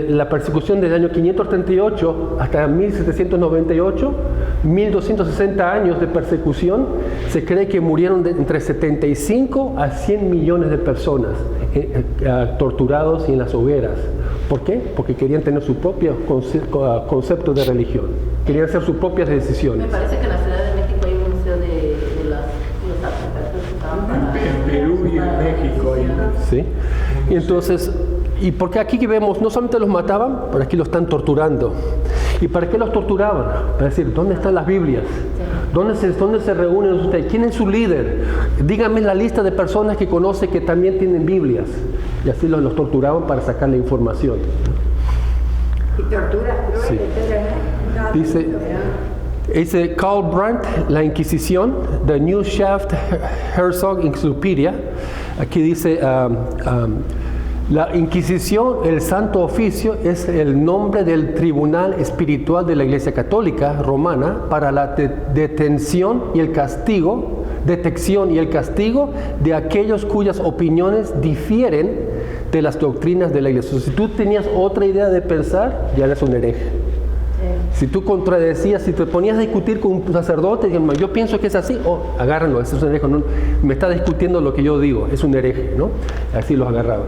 la persecución desde el año 538 hasta 1798, 1260 años de persecución, se cree que murieron entre 75 a 100 millones de personas torturados y en las hogueras. ¿Por qué? Porque querían tener su propio concepto de religión, querían hacer sus propias decisiones. Me parece que en la Ciudad de México hay un museo de los artefactos que estaban para... En Perú y en México. ¿Sí? Y entonces, y porque aquí que vemos, no solamente los mataban, pero aquí los están torturando. ¿Y para qué los torturaban? Para decir, ¿dónde están las Biblias? ¿Dónde se reúnen ustedes? ¿Quién es su líder? Díganme la lista de personas que conoce que también tienen Biblias. Y así los torturaban para sacar la información. Y torturas crueles, Sí. pero, Dice Karl Brandt, La Inquisición, The New Shaft Herzog Encyclopedia. Aquí dice, la Inquisición, el Santo Oficio, es el nombre del tribunal espiritual de la Iglesia Católica Romana para la detección y el castigo de aquellos cuyas opiniones difieren de las doctrinas de la Iglesia. Si tú tenías otra idea de pensar, ya eres un hereje. Si tú contradecías, si te ponías a discutir con un sacerdote, y yo pienso que es así, agárrenlo, ese es un hereje, no, me está discutiendo lo que yo digo, es un hereje, ¿no? Así los agarraban.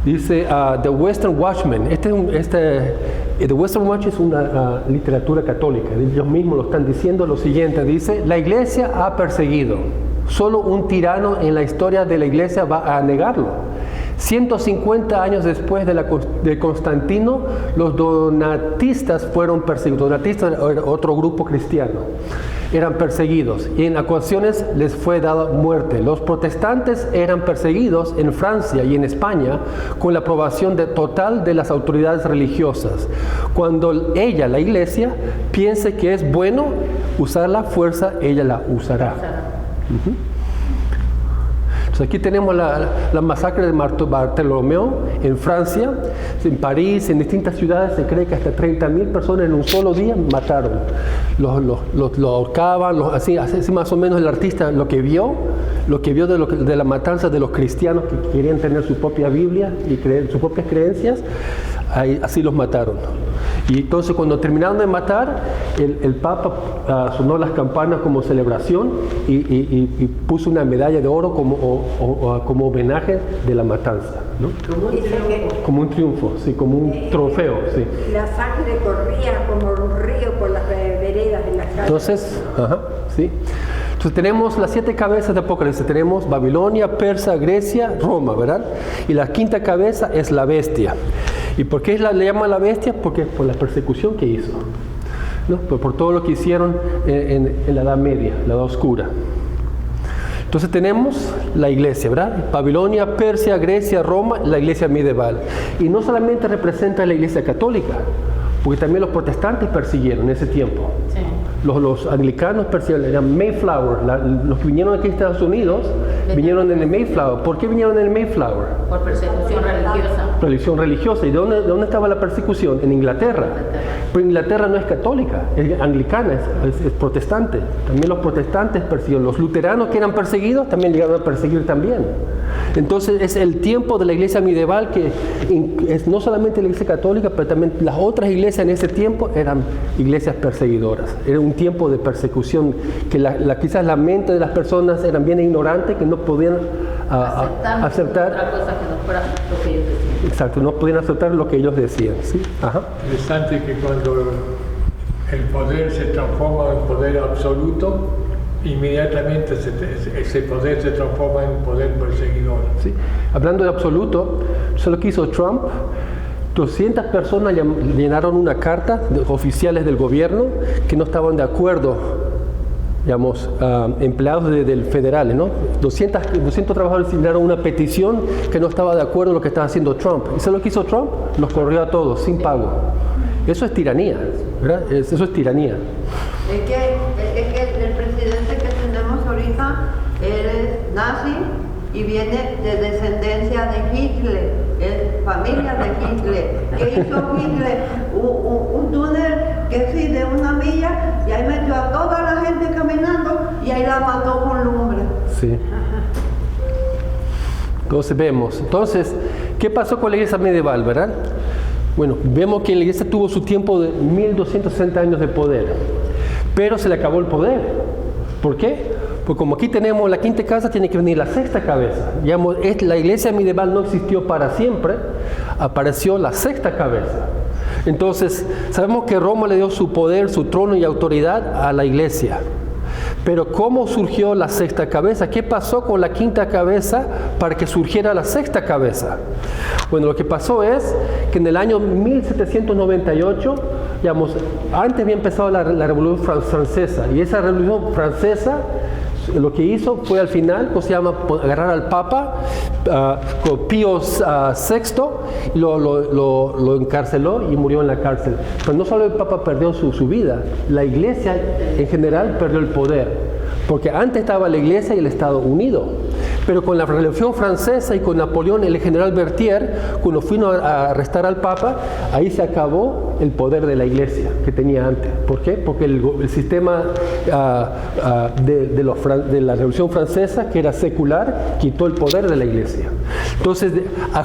Dice The Western Watchman. The Western Watch es una literatura católica. Ellos mismos lo están diciendo lo siguiente. Dice, la iglesia ha perseguido. Solo un tirano en la historia de la iglesia va a negarlo. 150 años después de Constantino, los donatistas fueron perseguidos. Donatistas era otro grupo cristiano. Eran perseguidos y en ocasiones les fue dada muerte. Los protestantes eran perseguidos en Francia y en España con la aprobación total de las autoridades religiosas. Cuando la iglesia, piense que es bueno usar la fuerza, ella la usará. Entonces aquí tenemos la masacre de Bartolomeo en Francia, en París, en distintas ciudades. Se cree que hasta 30.000 personas en un solo día mataron. Lo ahorcaban, así más o menos el artista lo que vio de la matanza de los cristianos que querían tener su propia Biblia y creer sus propias creencias, así los mataron. Y entonces cuando terminaron de matar, el Papa sonó las campanas como celebración y puso una medalla de oro como homenaje de la matanza, ¿no? Como un triunfo, sí, como un trofeo, sí. La sangre corría como un río por las veredas de las calles. Entonces, sí. Entonces tenemos las 7 cabezas de Apocalipsis. Tenemos Babilonia, Persia, Grecia, Roma, ¿verdad? Y la quinta cabeza es la bestia. ¿Y por qué le llaman la bestia? Porque por la persecución que hizo, ¿no? Por todo lo que hicieron en la Edad Media, la Edad Oscura. Entonces tenemos la iglesia, ¿verdad? Babilonia, Persia, Grecia, Roma, la iglesia medieval. Y no solamente representa la iglesia católica, porque también los protestantes persiguieron en ese tiempo. Sí. Los anglicanos persiguieron, eran Mayflower, los que vinieron aquí a Estados Unidos, vinieron en el Mayflower. ¿Por qué vinieron en el Mayflower? Por persecución religiosa. Religión religiosa. ¿Y de dónde estaba la persecución? En Inglaterra. Pero Inglaterra no es católica, es anglicana, es protestante. También los protestantes persiguieron. Los luteranos que eran perseguidos también llegaron a perseguir también. Entonces es el tiempo de la iglesia medieval que es no solamente la iglesia católica, pero también las otras iglesias en ese tiempo eran iglesias perseguidoras. Era un tiempo de persecución que quizás la mente de las personas eran bien ignorantes, que no podían aceptar otra cosa que no fuera lo que ellos decían. Exacto, no podían aceptar lo que ellos decían, ¿sí? Ajá. Interesante que cuando el poder se transforma en poder absoluto, inmediatamente ese poder se transforma en poder perseguidor. ¿Sí? Hablando de absoluto, eso es lo que hizo Trump. 200 personas llenaron una carta de oficiales del gobierno que no estaban de acuerdo, digamos, empleados del federales, ¿no? 200 trabajadores llenaron una petición que no estaba de acuerdo en lo que estaba haciendo Trump. ¿Y eso es lo que hizo Trump? Los corrió a todos, sin pago. Eso es tiranía, ¿verdad? Eso es tiranía. Es que el presidente que tenemos ahorita, él es nazi y viene de descendencia de Hitler, es familia de Hitler. ¿Qué hizo Hitler? Un túnel que sí, de 1 milla, y ahí metió a toda la gente caminando y ahí la mató con lumbre. Sí. Entonces, ¿qué pasó con la iglesia medieval, verdad? Bueno, vemos que la iglesia tuvo su tiempo de 1260 años de poder, pero se le acabó el poder. ¿Por qué? Pues como aquí tenemos la quinta casa, tiene que venir la sexta cabeza. Digamos, la iglesia medieval no existió para siempre, apareció la sexta cabeza. Entonces, sabemos que Roma le dio su poder, su trono y autoridad a la iglesia. Pero ¿cómo surgió la sexta cabeza? ¿Qué pasó con la quinta cabeza para que surgiera la sexta cabeza? Bueno, lo que pasó es que en el año 1798, digamos, antes había empezado la Revolución Francesa, y esa Revolución Francesa lo que hizo fue al final, ¿cómo se llama?, agarrar al Papa Pío VI, lo encarceló y murió en la cárcel. Pero no solo el Papa perdió su vida, la iglesia en general perdió el poder, porque antes estaba la iglesia y el Estado unido. Pero con la Revolución Francesa y con Napoleón, el general Berthier, cuando fueron a arrestar al Papa, ahí se acabó el poder de la iglesia que tenía antes. ¿Por qué? Porque el sistema de la Revolución Francesa, que era secular, quitó el poder de la iglesia. Entonces,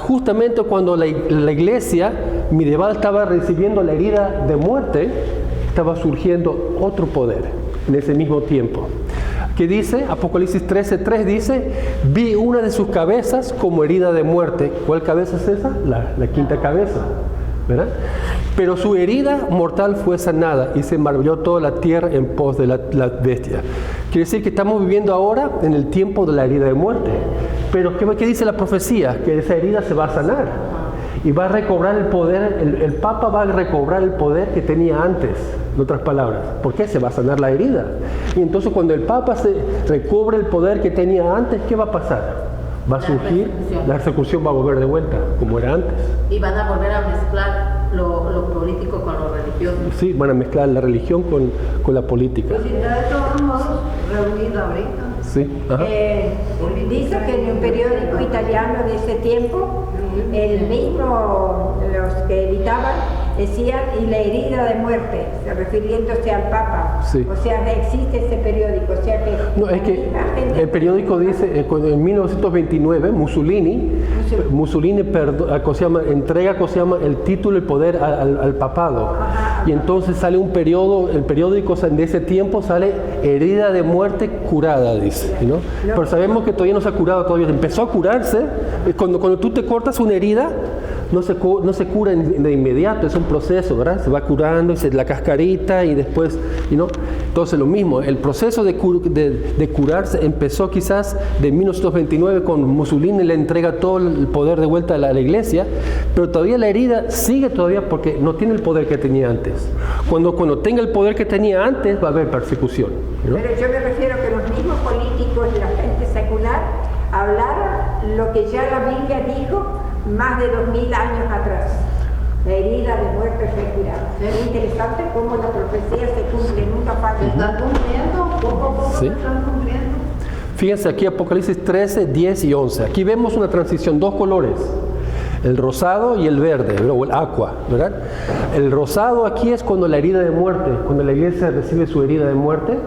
justamente cuando la iglesia medieval estaba recibiendo la herida de muerte, estaba surgiendo otro poder en ese mismo tiempo. ¿Qué dice? Apocalipsis 13:3 dice: vi una de sus cabezas como herida de muerte. ¿Cuál cabeza es esa? La quinta cabeza, ¿verdad? Pero su herida mortal fue sanada y se maravilló toda la tierra en pos de la bestia. Quiere decir que estamos viviendo ahora en el tiempo de la herida de muerte. Pero ¿qué dice la profecía? Que esa herida se va a sanar y va a recobrar el poder, el Papa va a recobrar el poder que tenía antes, en otras palabras. ¿Por qué? Se va a sanar la herida. Y entonces cuando el Papa se recobre el poder que tenía antes, ¿qué va a pasar? Va a surgir, la persecución va a volver de vuelta, como era antes. Y van a volver a mezclar lo político con lo religioso. Sí, van a mezclar la religión con la política. Pues si está de todos modos reunida ahorita. Sí, ajá. Dice que en un periódico italiano de ese tiempo, el mismo, los que editaban, decían, y la herida de muerte, refiriéndose al Papa. Sí. O sea, existe ese periódico. O sea que No, es que el periódico dice, en 1929, Mussolini entrega el título y poder al papado. Y entonces sale un periodo, el periódico de ese tiempo sale herida de muerte curada, dice, ¿no? Pero sabemos que todavía no se ha curado, todavía empezó a curarse. Cuando tú te cortas una herida, no se cura de inmediato, es un proceso, ¿verdad? Se va curando, la cascarita y después, ¿no? Entonces lo mismo, el proceso de curarse empezó quizás de 1929 con Mussolini, le entrega todo el poder de vuelta a la iglesia, pero todavía la herida sigue todavía porque no tiene el poder que tenía antes. Cuando tenga el poder que tenía antes va a haber persecución, ¿no? Pero yo me refiero que los mismos políticos y la gente secular hablaron lo que ya la Biblia dijo más de 2000 años atrás. La herida de muerte fue curada. Es interesante cómo la profecía se cumple, nunca falla. Se está cumpliendo, poco a poco Sí. se están cumpliendo. Fíjense aquí Apocalipsis 13, 10 y 11. Aquí vemos una transición, dos colores. El rosado y el verde, o el aqua, ¿verdad? El rosado aquí es cuando la herida de muerte, cuando la iglesia recibe su herida de muerte,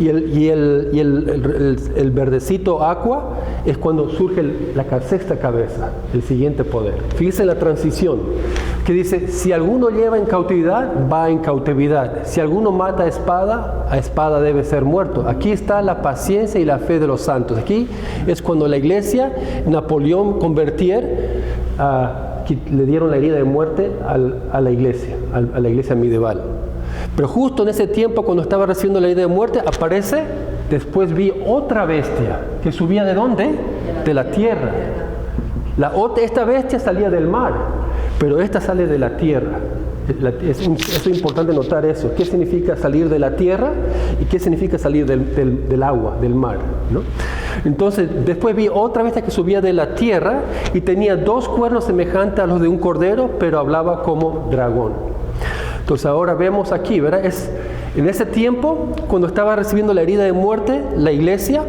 y el verdecito aqua es cuando surge la sexta cabeza, el siguiente poder. Fíjense la transición, que dice, si alguno lleva en cautividad, va en cautividad. Si alguno mata a espada debe ser muerto. Aquí está la paciencia y la fe de los santos. Aquí es cuando la iglesia, Napoleón Convertier, le dieron la herida de muerte a la iglesia medieval. Pero justo en ese tiempo, cuando estaba recibiendo la herida de muerte, aparece, después vi otra bestia, que subía ¿de dónde? De la tierra. Esta bestia salía del mar, pero esta sale de la tierra. Es importante notar eso. ¿Qué significa salir de la tierra y qué significa salir del agua, del mar, ¿no? Entonces, después vi otra bestia que subía de la tierra y tenía dos cuernos semejantes a los de un cordero, pero hablaba como dragón. Entonces, ahora vemos aquí, ¿verdad? En ese tiempo, cuando estaba recibiendo la herida de muerte, la iglesia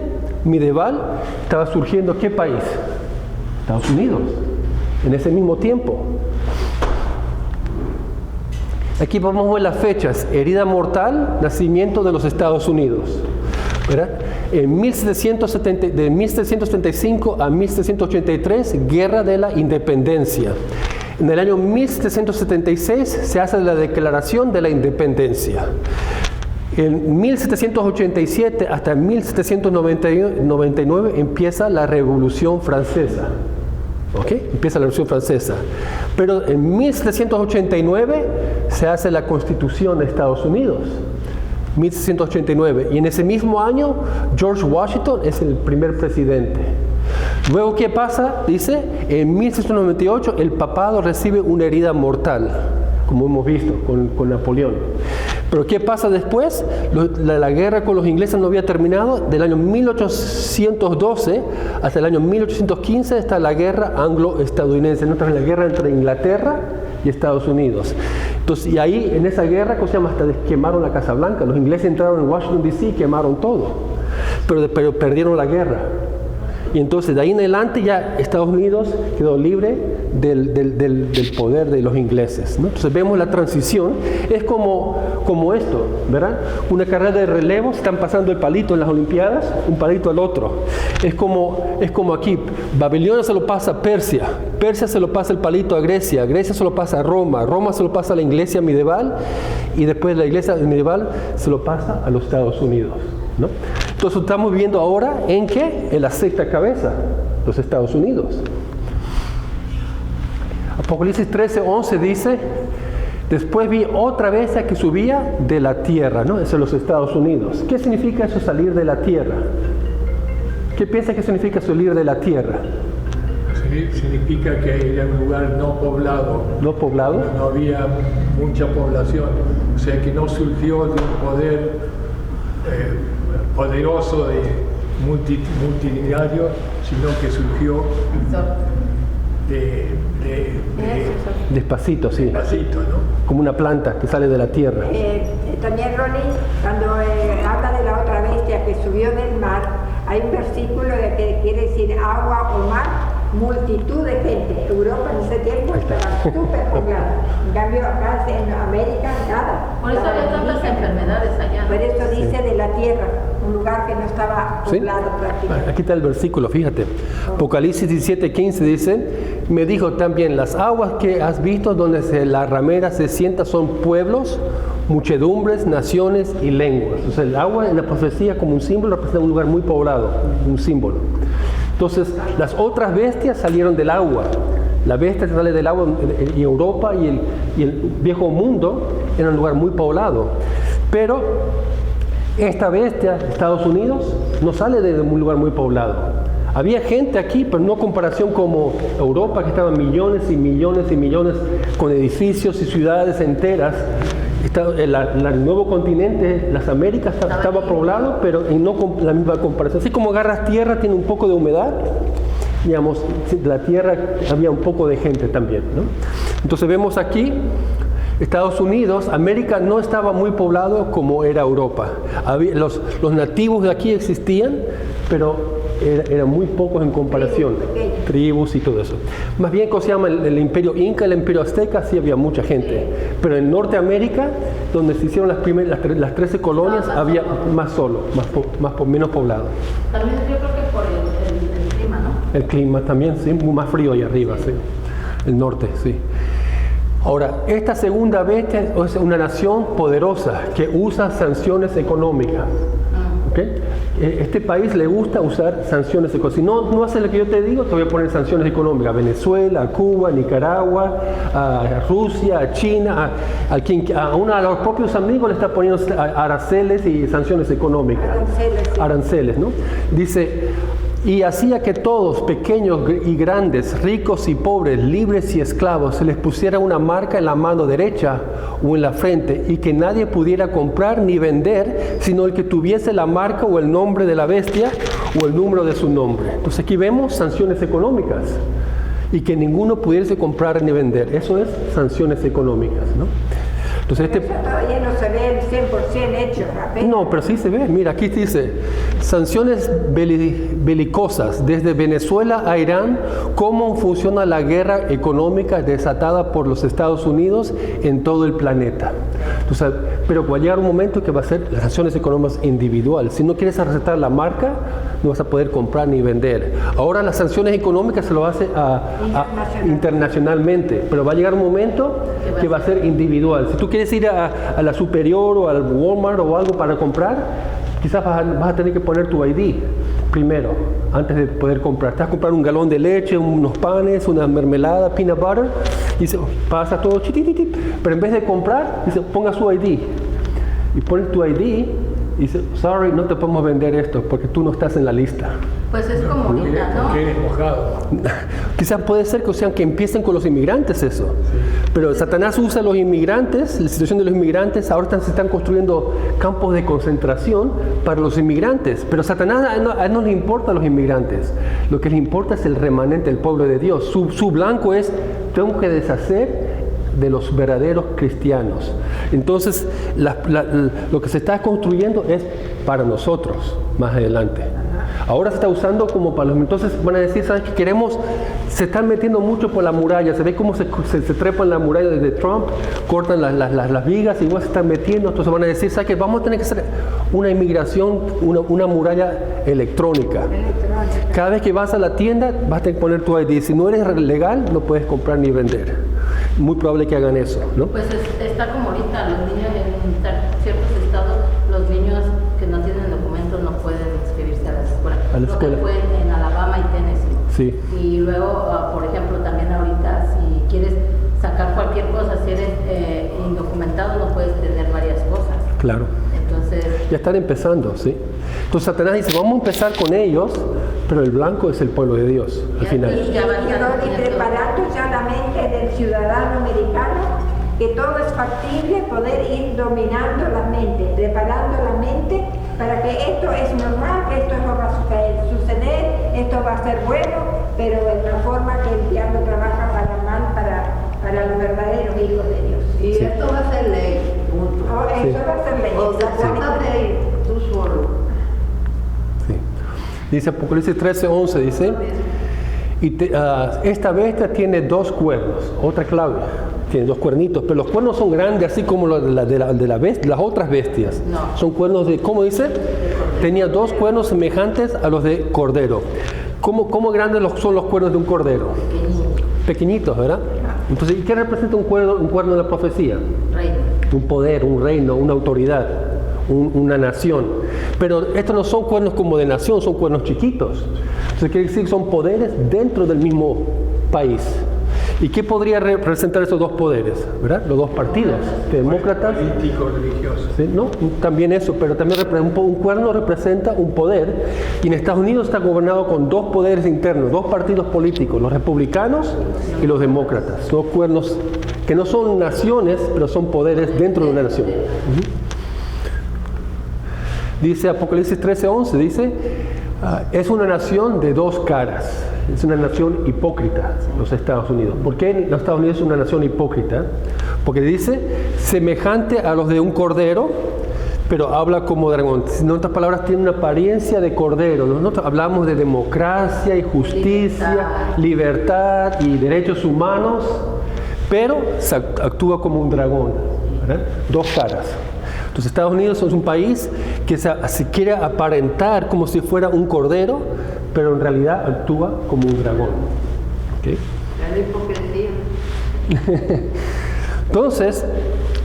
medieval estaba surgiendo. ¿Qué país? Estados Unidos. En ese mismo tiempo. Aquí vamos a ver las fechas. Herida mortal, nacimiento de los Estados Unidos, ¿verdad? De 1775 a 1783, Guerra de la Independencia. En el año 1776 se hace la Declaración de la Independencia. En 1787 hasta 1799 empieza la Revolución Francesa. ¿Ok? Empieza la Revolución Francesa. Pero en 1789 se hace la Constitución de Estados Unidos. 1789. Y en ese mismo año, George Washington es el primer presidente. Luego, ¿qué pasa? Dice, en 1798 el papado recibe una herida mortal, como hemos visto con Napoleón. Pero ¿qué pasa después? La guerra con los ingleses no había terminado. Del año 1812 hasta el año 1815 está la guerra anglo-estadounidense, la guerra entre Inglaterra y Estados Unidos. Entonces, y ahí en esa guerra, ¿cómo se llama? Hasta quemaron la Casa Blanca. Los ingleses entraron en Washington D.C. y quemaron todo. Pero perdieron la guerra. Y entonces de ahí en adelante ya Estados Unidos quedó libre del poder de los ingleses, ¿no? Entonces vemos la transición, es como esto, ¿verdad? Una carrera de relevos, están pasando el palito en las Olimpiadas, un palito al otro. Es como aquí, Babilonia se lo pasa a Persia, Persia se lo pasa el palito a Grecia, Grecia se lo pasa a Roma, Roma se lo pasa a la iglesia medieval y después la iglesia medieval se lo pasa a los Estados Unidos, ¿no? Entonces estamos viendo ahora en qué, en la sexta cabeza, los Estados Unidos. Apocalipsis 13:11 dice, después vi otra bestia que subía de la tierra, ¿no? Eso es los Estados Unidos. ¿Qué significa eso, salir de la tierra? ¿Qué piensa que significa salir de la tierra? Significa que era un lugar no poblado. ¿No poblado? No había mucha población. O sea que no surgió de un poder poderoso de multitudinario, sino que surgió despacito, sí. Despacito, ¿no? Como una planta que sale de la tierra. También, Ronnie, cuando habla de la otra bestia que subió del mar, hay un versículo de que quiere decir agua o mar, multitud de gente. Europa en ese tiempo estaba súper poblada. En cambio, acá en América, nada. Por eso había tantas enfermedades allá. Por eso dice de la tierra, un lugar que no estaba poblado prácticamente. Aquí está el versículo, fíjate. Apocalipsis 17:15 dice, me dijo también, las aguas que has visto donde la ramera se sienta son pueblos, muchedumbres, naciones y lenguas. O sea, el agua en la profecía como un símbolo representa un lugar muy poblado, un símbolo. Entonces, las otras bestias salieron del agua. La bestia que sale del agua en Europa y el viejo mundo era un lugar muy poblado. Pero esta bestia, Estados Unidos, no sale de un lugar muy poblado. Había gente aquí, pero no en comparación como Europa, que estaban millones y millones y millones con edificios y ciudades enteras. El nuevo continente, las Américas, estaba poblado, pero no con la misma comparación. Así como agarras tierra, tiene un poco de humedad, digamos, la tierra había un poco de gente también, ¿no? Entonces vemos aquí, Estados Unidos, América no estaba muy poblado como era Europa. Los nativos de aquí existían, pero eran muy pocos en comparación, tribus y todo eso. Más bien, ¿cómo se llama? El imperio Inca, el imperio Azteca, sí había mucha gente. Pero en Norteamérica, donde se hicieron las 13 colonias, había más solo, menos poblado. También yo creo que por el clima, ¿no? El clima también, sí, más frío ahí arriba, sí. El norte, sí. Ahora, esta segunda bestia es una nación poderosa que usa sanciones económicas. ¿Okay? Este país le gusta usar sanciones económicas. Si no haces lo que yo te digo, te voy a poner sanciones económicas. A Venezuela, a Cuba, a Nicaragua, a Rusia, a China, a uno de los propios amigos le está poniendo aranceles y sanciones económicas. Aranceles, ¿no? Dice, y hacía que todos, pequeños y grandes, ricos y pobres, libres y esclavos, se les pusiera una marca en la mano derecha o en la frente, y que nadie pudiera comprar ni vender, sino el que tuviese la marca o el nombre de la bestia o el número de su nombre. Entonces aquí vemos sanciones económicas, y que ninguno pudiese comprar ni vender. Eso es sanciones económicas, ¿no? Entonces Eso todavía no se ve el 100% hecho. Apenas. No, pero sí se ve. Mira, aquí dice, sanciones belicosas desde Venezuela a Irán, cómo funciona la guerra económica desatada por los Estados Unidos en todo el planeta. Entonces, pero va a llegar un momento que va a ser las sanciones económicas individuales. Si no quieres recetar la marca, no vas a poder comprar ni vender. Ahora las sanciones económicas se lo hace internacionalmente, pero va a llegar un momento que va a ser individual. Si tú quieres ir a la Superior o al Walmart o algo para comprar, quizás vas a tener que poner tu ID primero, antes de poder comprar. Te vas a comprar un galón de leche, unos panes, una mermelada, peanut butter, y pasa todo chitititip, pero en vez de comprar, dice, ponga su ID. Y pones tu ID y dice, sorry, no te podemos vender esto porque tú no estás en la lista. Pues es como ahorita, ¿no? Porque eres mojado. Quizás puede ser que empiecen con los inmigrantes eso. Sí. Pero Satanás usa a los inmigrantes, la situación de los inmigrantes. Ahora se están construyendo campos de concentración para los inmigrantes. Pero Satanás a él no le importa a los inmigrantes. Lo que le importa es el remanente, el pueblo de Dios. Su blanco es, tengo que deshacer de los verdaderos cristianos. Entonces, lo que se está construyendo es para nosotros más adelante. Ahora se está usando como para los... Entonces van a decir, ¿sabes qué queremos? Se están metiendo mucho por la muralla. Se ve cómo se trepan la muralla desde Trump, cortan las vigas y igual se están metiendo. Entonces van a decir, ¿sabes qué? Vamos a tener que hacer una inmigración, una muralla electrónica. Cada vez que vas a la tienda, vas a tener que poner tu ID. Si no eres legal, no puedes comprar ni vender. Muy probable que hagan eso, ¿no? Pues está como ahorita, los niños en ciertos estados, los niños que no tienen documentos no pueden inscribirse a la escuela. Lo que fue en Alabama y Tennessee. Sí. Y luego, por ejemplo, también ahorita, si quieres sacar cualquier cosa, si eres indocumentado, no puedes tener varias cosas. Claro. Entonces... Ya están empezando, ¿sí? Entonces Satanás dice, vamos a empezar con ellos Pero el blanco es el pueblo de Dios, al final. Y preparando ya la mente del ciudadano americano, que todo es factible, poder ir dominando la mente, preparando la mente para que esto es normal, que esto no va a suceder, esto va a ser bueno, pero de la forma que el diablo trabaja para mal, para los verdaderos hijos de Dios. Y Sí. esto va a ser ley, punto. Eso va a ser ley. O desánate tú solo. Sí. Dice Apocalipsis 13:11, dice, esta bestia tiene 2 cuernos, otra clave, tiene 2 cuernitos, pero los cuernos son grandes, así como los de las otras bestias. No. Son cuernos de, ¿cómo dice? Tenía 2 cuernos semejantes a los de cordero. ¿Cómo grandes son los cuernos de un cordero? Pequeñitos, ¿verdad? Entonces, ¿y qué representa un cuerno de la profecía? Reino. Un poder, un reino, una autoridad, una nación. Pero estos no son cuernos como de nación, son cuernos chiquitos. Entonces quiere decir que son poderes dentro del mismo país. ¿Y qué podría representar esos 2 poderes? ¿Verdad? Los 2 partidos, demócratas. Político, religioso. ¿Sí? ¿No? También eso, pero también un cuerno representa un poder. Y en Estados Unidos está gobernado con 2 poderes internos, 2 partidos políticos, los republicanos y los demócratas. 2 cuernos que no son naciones, pero son poderes dentro de una nación. Dice Apocalipsis 13:11, dice, es una nación de 2 caras. Es una nación hipócrita, los Estados Unidos. ¿Por qué los Estados Unidos es una nación hipócrita? Porque dice, semejante a los de un cordero, pero habla como dragón. En otras palabras, tiene una apariencia de cordero. Nosotros hablamos de democracia y justicia, libertad y derechos humanos, pero actúa como un dragón, ¿verdad? 2 caras. Entonces Estados Unidos es un país que se quiere aparentar como si fuera un cordero, pero en realidad actúa como un dragón. ¿Okay? Es la hipocresía. Entonces,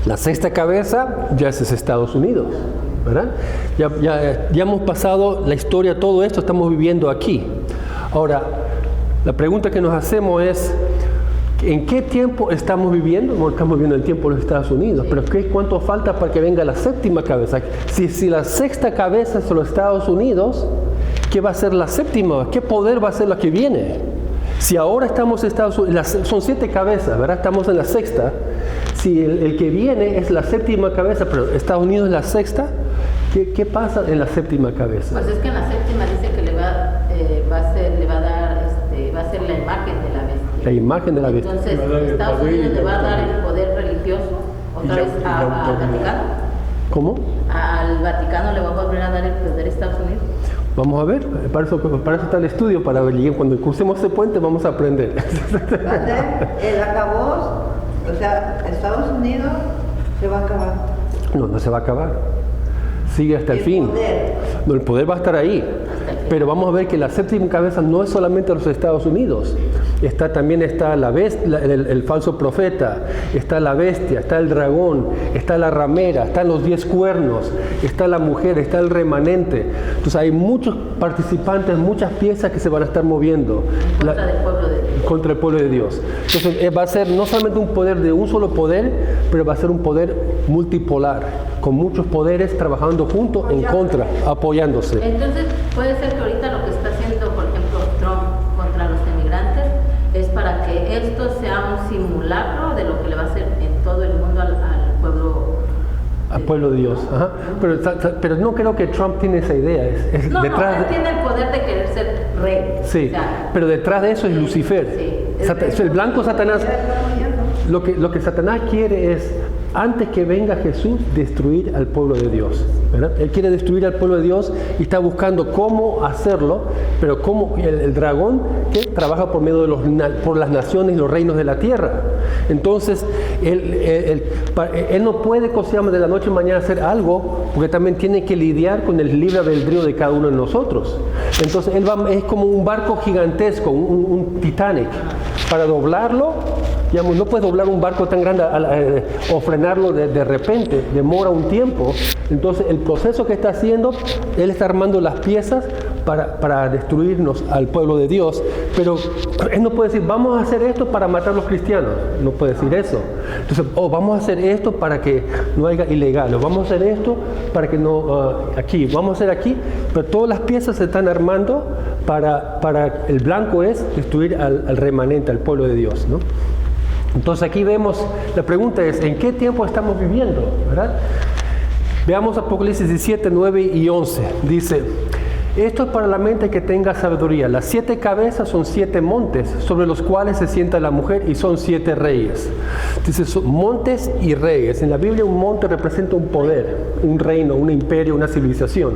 la 6ª cabeza ya es Estados Unidos, ¿verdad? Ya hemos pasado la historia, todo esto estamos viviendo aquí. Ahora, la pregunta que nos hacemos es, ¿en qué tiempo estamos viviendo? Bueno, estamos viviendo el tiempo de los Estados Unidos, pero ¿cuánto falta para que venga la 7ª cabeza? Si la 6ª cabeza es los Estados Unidos, ¿qué va a ser la 7ª? ¿Qué poder va a ser la que viene? Si ahora estamos en Estados Unidos, son 7 cabezas, ¿verdad? Estamos en la 6ª. Si el que viene es la 7ª cabeza, pero Estados Unidos es la 6ª, ¿qué pasa en la 7ª cabeza? Pues es que en la 7ª dice que le va a ser la imagen de la bestia. La imagen de la bestia. Entonces, Le va a dar el Estados poder y Unidos la le va a dar autoridad. el poder religioso Y otra la- vez y la al autoridad. Vaticano. ¿Cómo? Al Vaticano le va a volver a dar el poder a Estados Unidos. Vamos a ver, para eso está el estudio, para ver, y cuando crucemos ese puente vamos a aprender. Va a ser el acabós, o sea, Estados Unidos se va a acabar. No se va a acabar. Sigue hasta el fin. Poder. No, el poder va a estar ahí. Pero vamos a ver que la 7ª cabeza no es solamente los Estados Unidos. También está el falso profeta, está la bestia, está el dragón, está la ramera, están los 10 cuernos, está la mujer, está el remanente. Entonces hay muchos participantes, muchas piezas que se van a estar moviendo Contra del pueblo de Dios. contra el pueblo de Dios. Entonces va a ser no solamente un poder de un solo poder, pero va a ser un poder multipolar, con muchos poderes trabajando juntos en contra, apoyándose. Entonces, puede ser que ahorita lo que está haciendo, por ejemplo, Trump contra los emigrantes es para que esto sea un simulacro de lo que le va a hacer en todo el mundo al pueblo. Al pueblo de Dios. Ajá. Pero no creo que Trump tiene esa idea. No, detrás él tiene el poder de querer ser rey. Sí, O sea, pero detrás de eso es Lucifer. Sí. El blanco Satanás. Lo que Satanás quiere es, antes que venga Jesús, destruir al pueblo de Dios, ¿verdad? Él quiere destruir al pueblo de Dios y está buscando cómo hacerlo, pero cómo el dragón que trabaja por medio de por las naciones y los reinos de la tierra. Entonces, él no puede, de la noche a mañana hacer algo, porque también tiene que lidiar con el libre albedrío de cada uno de nosotros. Entonces, es como un barco gigantesco, un Titanic. Para doblarlo, digamos, no puedes doblar un barco tan grande o frenarlo de repente, demora un tiempo. Entonces el proceso que está haciendo, él está armando las piezas para destruirnos al pueblo de Dios, pero Él no puede decir, vamos a hacer esto para matar a los cristianos, no puede decir eso. Entonces, vamos a hacer esto para que no haya ilegales, vamos a hacer esto para que no, aquí, vamos a hacer aquí, pero todas las piezas se están armando para el blanco es destruir al remanente, al pueblo de Dios, ¿no? Entonces aquí vemos, la pregunta es, ¿en qué tiempo estamos viviendo? ¿Verdad? Veamos Apocalipsis 17, 9 y 11. Dice, esto es para la mente que tenga sabiduría. Las 7 cabezas son 7 montes sobre los cuales se sienta la mujer y son 7 reyes. Dice, son montes y reyes. En la Biblia un monte representa un poder, un reino, un imperio, una civilización.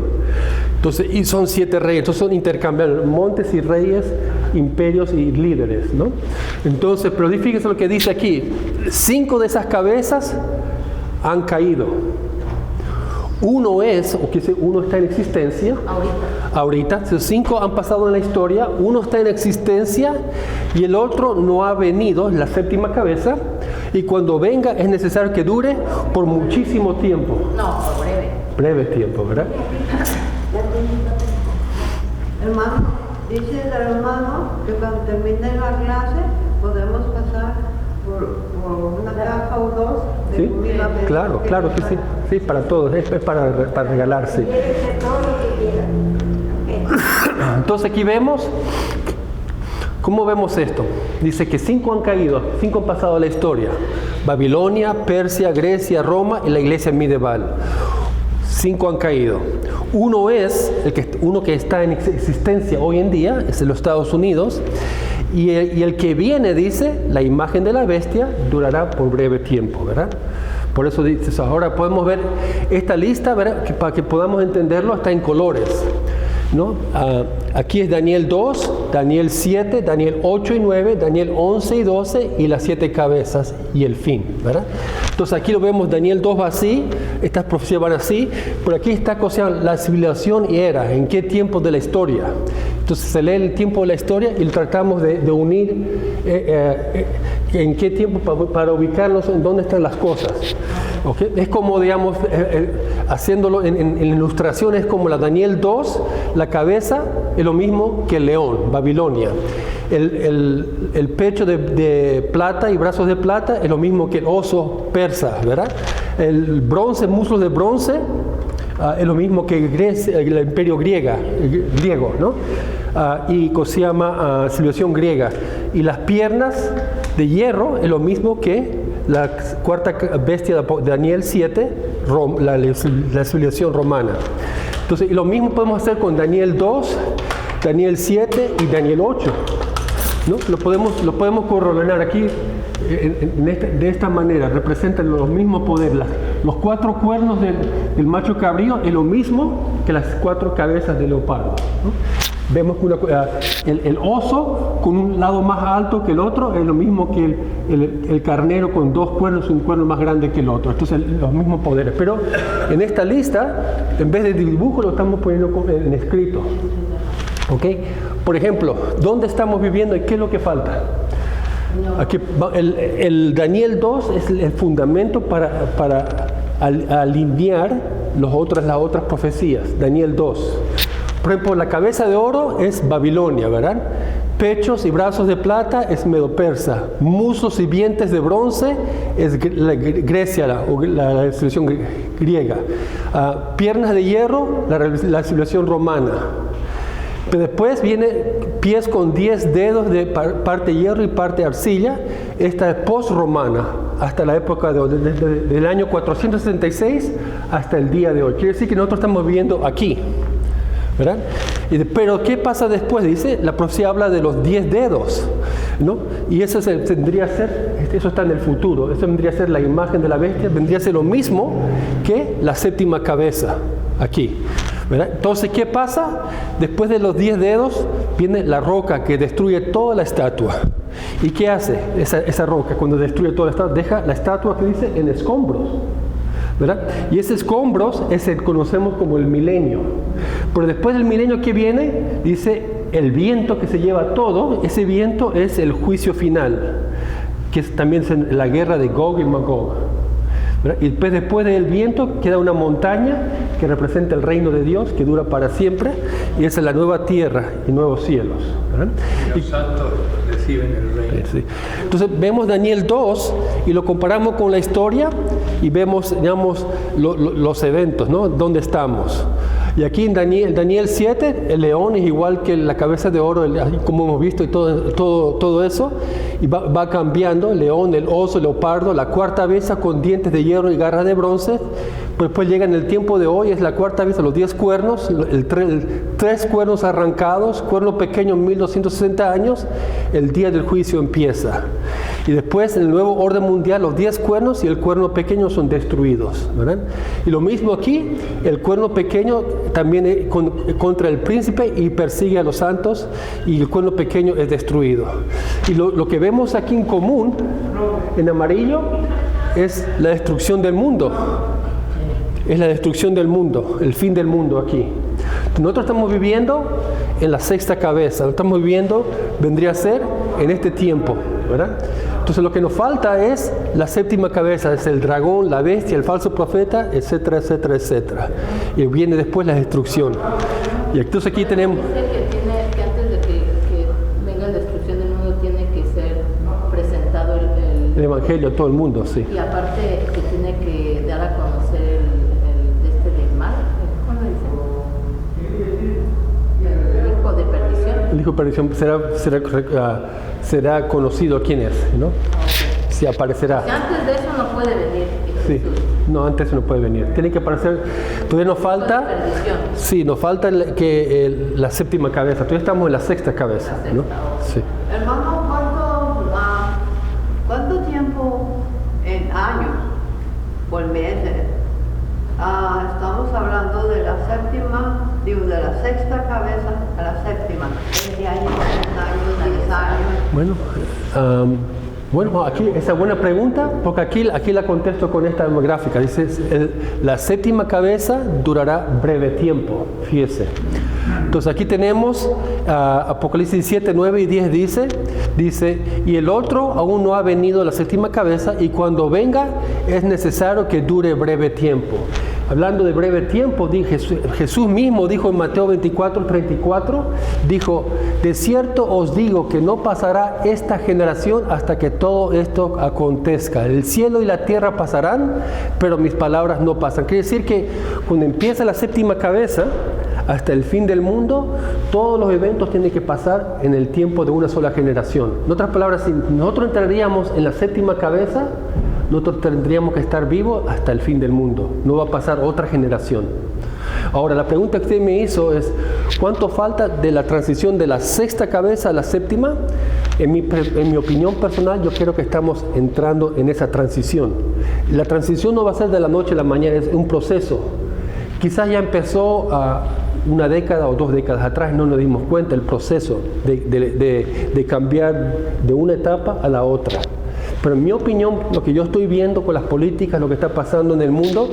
Entonces, y son 7 reyes, entonces son intercambiables, montes y reyes, imperios y líderes, ¿no? Entonces, pero fíjense lo que dice aquí, 5 de esas cabezas han caído. Uno es, o que uno está en existencia, ahorita, 5 han pasado en la historia, uno está en existencia y el otro no ha venido, la 7ª cabeza, y cuando venga es necesario que dure por muchísimo tiempo. No, por breve. Breve tiempo, ¿verdad? Hermano, dice el hermano que cuando termine la clase podemos pasar por una caja o 2 de ¿Sí? comida. Claro que sí. Sí, para todos, es para regalarse. Entonces aquí vemos, ¿cómo vemos esto? Dice que 5 han caído, 5 han pasado a la historia. Babilonia, Persia, Grecia, Roma y la iglesia medieval. 5 han caído. Uno que está en existencia hoy en día, es en los Estados Unidos, y el que viene, dice, la imagen de la bestia durará por breve tiempo, ¿verdad? Por eso dices, ahora podemos ver esta lista, ¿verdad? Para que podamos entenderlo, está en colores, ¿no? Aquí es Daniel 2, Daniel 7, Daniel 8 y 9, Daniel 11 y 12 y las 7 cabezas y el fin, ¿verdad? Entonces aquí lo vemos, Daniel 2 va así, estas profecías van así, pero aquí está la civilización y era, en qué tiempo de la historia. Entonces se lee el tiempo de la historia y tratamos de unir en qué tiempo para ubicarnos en dónde están las cosas. ¿Okay? Es como, digamos, haciéndolo en ilustración, es como la Daniel 2, la cabeza es lo mismo que el león, Babilonia. El pecho de plata y brazos de plata es lo mismo que el oso persa, ¿verdad? El bronce, muslos de bronce, es lo mismo que el imperio griego, ¿no? Y se llama civilización griega. Y las piernas de hierro es lo mismo que la 4ª bestia de Daniel 7, la civilización romana. Entonces, y lo mismo podemos hacer con Daniel 2, Daniel 7 y Daniel 8, ¿no? Lo podemos correlacionar aquí de esta manera, representan los mismos poderes. Los 4 cuernos del macho cabrío es lo mismo que las 4 cabezas del leopardo, ¿no? Vemos que el oso con un lado más alto que el otro es lo mismo que el carnero con 2 cuernos, un cuerno más grande que el otro. Entonces los mismos poderes. Pero en esta lista, en vez de dibujo, lo estamos poniendo en escrito. ¿Okay? Por ejemplo, ¿dónde estamos viviendo y qué es lo que falta? Aquí, el Daniel 2 es el fundamento para alinear las otras profecías. Daniel 2. Por ejemplo, la cabeza de oro es Babilonia, ¿verdad? Pechos y brazos de plata es Medo-Persa. Muslos y dientes de bronce es Grecia, la civilización griega. Piernas de hierro, la civilización romana. Pero después viene pies con 10 dedos de parte hierro y parte arcilla. Esta es post-romana, hasta la época del año 466 hasta el día de hoy. Quiere decir que nosotros estamos viviendo aquí, ¿verdad? Pero ¿qué pasa después? Dice, la profecía habla de los 10 dedos, ¿no? Y eso tendría a ser, eso está en el futuro, eso vendría a ser la imagen de la bestia, vendría a ser lo mismo que la 7ª cabeza, aquí, ¿verdad? Entonces, ¿qué pasa? Después de los 10 dedos viene la roca que destruye toda la estatua. ¿Y qué hace esa roca cuando destruye toda la estatua? Deja la estatua, que dice, en escombros, ¿verdad? Y ese escombros conocemos como el milenio. Pero después del milenio que viene, dice, el viento que se lleva todo, ese viento es el juicio final, que es también la guerra de Gog y Magog. ¿verdad? Y después del viento queda una montaña que representa el reino de Dios, que dura para siempre, y esa es la nueva tierra y nuevos cielos, ¿verdad? Los santos reciben el reino. Sí. Entonces vemos Daniel 2 y lo comparamos con la historia y vemos, digamos, los eventos, ¿no? ¿Dónde estamos? Y aquí en Daniel 7, el león es igual que la cabeza de oro, como hemos visto, y todo eso, y va cambiando, el león, el oso, el leopardo, la cuarta bestia con dientes de hierro y garras de bronce. Después llega en el tiempo de hoy, es la cuarta bestia, los 10 cuernos, tres cuernos arrancados, cuerno pequeño 1260 años, el día del juicio empieza. Y después en el nuevo orden mundial los 10 cuernos y el cuerno pequeño son destruidos, ¿verdad? Y lo mismo aquí, el cuerno pequeño también es contra el príncipe y persigue a los santos, y el cuerno pequeño es destruido. Y lo que vemos aquí en común, en amarillo, es la destrucción del mundo. Es la destrucción del mundo, el fin del mundo aquí. Nosotros estamos viviendo en la sexta cabeza, estamos viviendo, vendría a ser en este tiempo, ¿verdad? Entonces lo que nos falta es la séptima cabeza, es el dragón, la bestia, el falso profeta, etcétera, etcétera, etcétera. Y viene después la destrucción. Y entonces aquí tenemos... Dice que antes de que venga la destrucción del mundo tiene que ser presentado el evangelio a todo el mundo, sí. Y aparte que tiene que dar a conocer del mal, ¿cómo dice? El hijo de perdición. El hijo de perdición será conocido quién es, ¿no? Okay. Si aparecerá. Si antes de eso no puede venir. Sí, no, antes no puede venir. Tiene que aparecer. Todavía nos falta. Sí, nos falta la séptima cabeza. Todavía estamos en la sexta cabeza, ¿no? Sí. Hermano, ¿cuánto tiempo en años o en meses? Estamos hablando de la séptima, de la sexta cabeza a la séptima. 20 años, 30 años, 10 años. Bueno, aquí esa buena pregunta, porque aquí la contesto con esta gráfica. Dice, la séptima cabeza durará breve tiempo, fíjese. Entonces aquí tenemos Apocalipsis 7, 9 y 10 dice, y el otro aún no ha venido a la séptima cabeza, y cuando venga es necesario que dure breve tiempo. Hablando de breve tiempo, Jesús mismo dijo en Mateo 24, 34, dijo, de cierto os digo que no pasará esta generación hasta que todo esto acontezca. El cielo y la tierra pasarán, pero mis palabras no pasan. Quiere decir que cuando empieza la séptima cabeza, hasta el fin del mundo, todos los eventos tienen que pasar en el tiempo de una sola generación. En otras palabras, si nosotros entraríamos en la séptima cabeza, nosotros tendríamos que estar vivos hasta el fin del mundo. No va a pasar otra generación. Ahora, la pregunta que usted me hizo es, ¿cuánto falta de la transición de la sexta cabeza a la séptima? En mi opinión personal, yo creo que estamos entrando en esa transición. La transición no va a ser de la noche a la mañana, es un proceso. Quizás ya empezó una década o 2 décadas atrás, no nos dimos cuenta el proceso de cambiar de una etapa a la otra. Pero en mi opinión, lo que yo estoy viendo con las políticas, lo que está pasando en el mundo,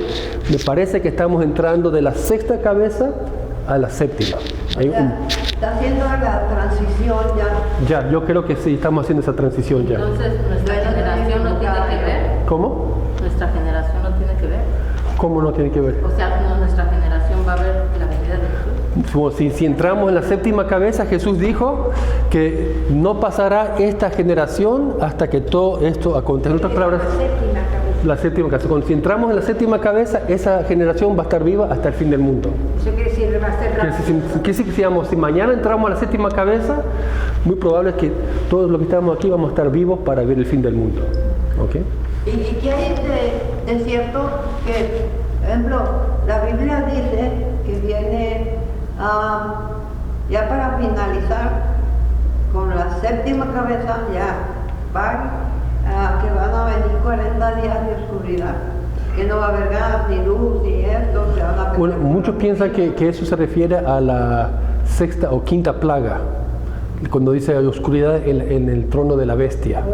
me parece que estamos entrando de la sexta cabeza a la séptima. Está haciendo la transición ya. Ya, yo creo que sí, estamos haciendo esa transición ya. Entonces, ¿nuestra generación no tiene que ver? ¿Cómo? ¿Nuestra generación no tiene que ver? ¿Cómo no tiene que ver? O sea, nuestra generación va a ver la venida de Jesús. Si entramos en la séptima cabeza, Jesús dijo que no pasará esta generación hasta que todo esto acontezca. En otras palabras, la séptima cabeza. Si entramos en la séptima cabeza, esa generación va a estar viva hasta el fin del mundo. Eso quiere decir, va a ser rápido. Si mañana entramos a la séptima cabeza, muy probable es que todos los que estamos aquí vamos a estar vivos para ver el fin del mundo. ¿Okay? ¿Y qué hay de cierto que, por ejemplo, la Biblia dice que viene ya para finalizar con la séptima cabeza, que van a venir 40 días de oscuridad, que no va a haber gas, ni luz, ni esto, se van a... Bueno, muchos piensan que eso se refiere a la sexta o quinta plaga, cuando dice oscuridad en el trono de la bestia,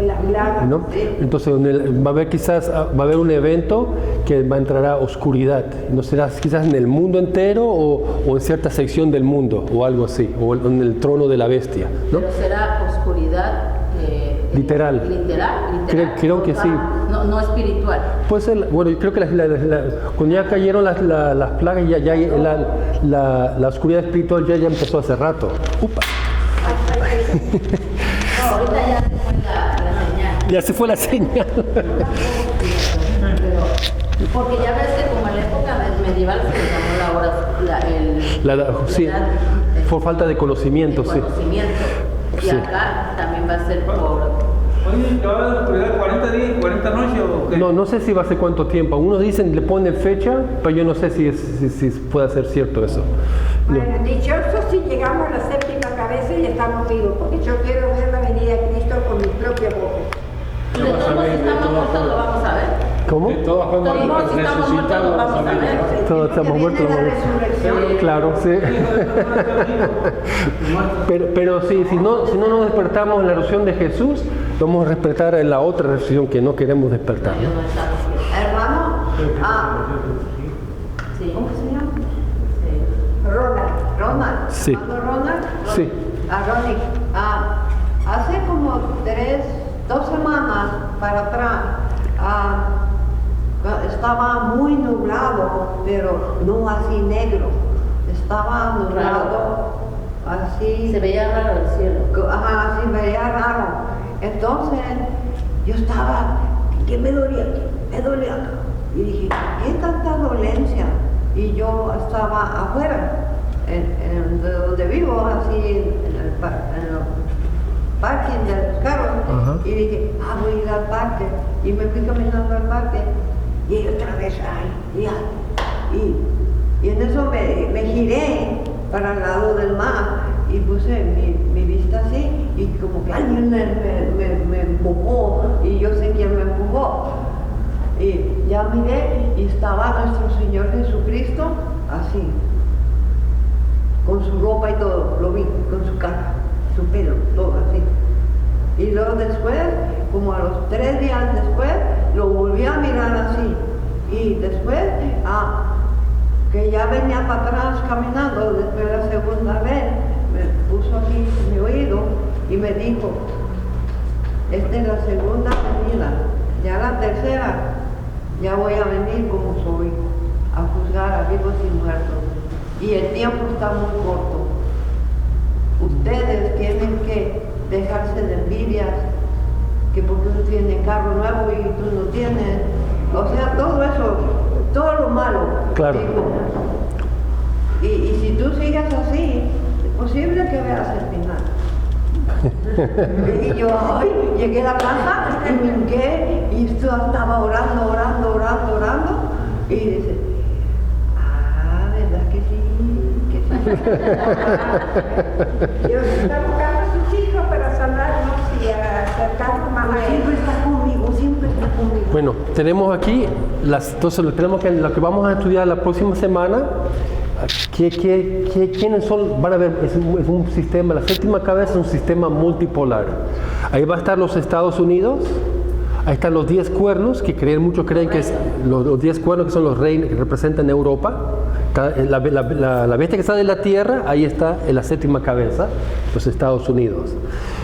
¿no? Entonces va a haber un evento que va a entrar a oscuridad, no será quizás en el mundo entero o en cierta sección del mundo o algo así, o en el trono de la bestia, ¿no? Pero será oscuridad Literal. Creo que sí. No espiritual. Puede ser, bueno, yo creo que cuando ya cayeron las plagas, ya la oscuridad espiritual ya empezó hace rato. ¡Upa! No, ahorita ya se fue la señal. Ya se fue la señal. Porque ya ves que como en la época medieval se le llamó la hora, sí, por falta de conocimiento, de conocimiento. Y sí. acá también va a ser por... Oye, ¿que va a durar 40 días, 40 noches o qué? No sé si va a ser cuánto tiempo. Algunos dicen, le ponen fecha, pero yo no sé si puede ser cierto eso. No. Bueno, dichosos si llegamos a la séptima cabeza y estamos vivos, porque yo quiero ver la venida de Cristo con mi propia boca. De todos modos, si estamos muertos, lo vamos a ver. ¿Cómo? De todas formas, Todos modos, si estamos muertos, lo vamos a ver. Todos estamos muertos. La resurrección. Claro, sí. Pero sí, si no nos despertamos en la resurrección de Jesús, vamos a despertar en la otra resurrección que no queremos despertar. Yo no estaba aquí. Hermano, Sí. ¿cómo se llama? Sí. Ronald. Sí. ¿Hermano Ronald? Sí. Ronnie, hace como 2 semanas para atrás, estaba muy nublado, pero no así negro. Estaba nublado, así. Se veía raro el cielo. Ajá, sí, veía raro. Entonces, yo estaba, ¿qué me dolía aquí? Me dolía acá. Y dije, ¿qué tanta dolencia? Y yo estaba afuera, de donde vivo, así, en el parking de los carros. Ajá. Y dije, voy a ir al parque. Y me fui caminando al parque. Y otra vez, y en eso me giré para el lado del mar y puse mi vista así y como que alguien me empujó y yo sé quién me empujó. Y ya miré y estaba nuestro Señor Jesucristo así, con su ropa y todo, lo vi, con su cara, su pelo, todo así. Y luego después, como a los 3 días después, lo volví a mirar así. Y después, que ya venía para atrás caminando, después la segunda vez, me puso aquí en mi oído y me dijo, esta es la segunda venida, ya la tercera, ya voy a venir como soy, a juzgar a vivos y muertos. Y el tiempo está muy corto. Ustedes tienen que dejarse de envidias, que porque uno tiene carro nuevo y tú no tienes, o sea, todo eso, todo lo malo. Claro. Digo. Y si tú sigues así, es posible que veas el final. Y yo, llegué a la casa y me hinqué y estaba orando, y dice, ¿verdad que sí? Dios está buscando a sus hijos para salvarnos y acercarnos más a Él. Siempre está conmigo. Bueno, tenemos aquí, entonces tenemos que, lo que vamos a estudiar la próxima semana, ¿quiénes son? Van a ver, es un sistema, la séptima cabeza es un sistema multipolar. Ahí va a estar los Estados Unidos, ahí están los 10 cuernos, muchos creen que es los 10 cuernos que son los reinos que representan Europa. La bestia que sale de la tierra, ahí está en la séptima cabeza, los Estados Unidos.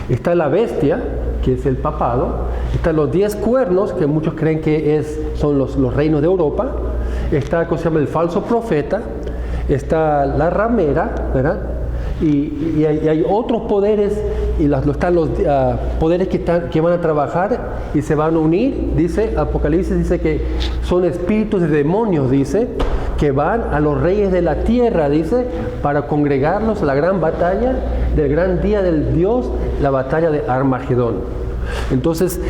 Está la bestia, que es el papado. Están los 10 cuernos, que muchos creen que son los reinos de Europa. Está, ¿cómo se llama?, el falso profeta. Está la ramera, ¿verdad? Y hay otros poderes, y están los poderes que van a trabajar y se van a unir. Dice Apocalipsis, dice que son espíritus de demonios, dice, que van a los reyes de la tierra, dice, para congregarlos a la gran batalla del gran día del Dios, la batalla de Armagedón. Entonces,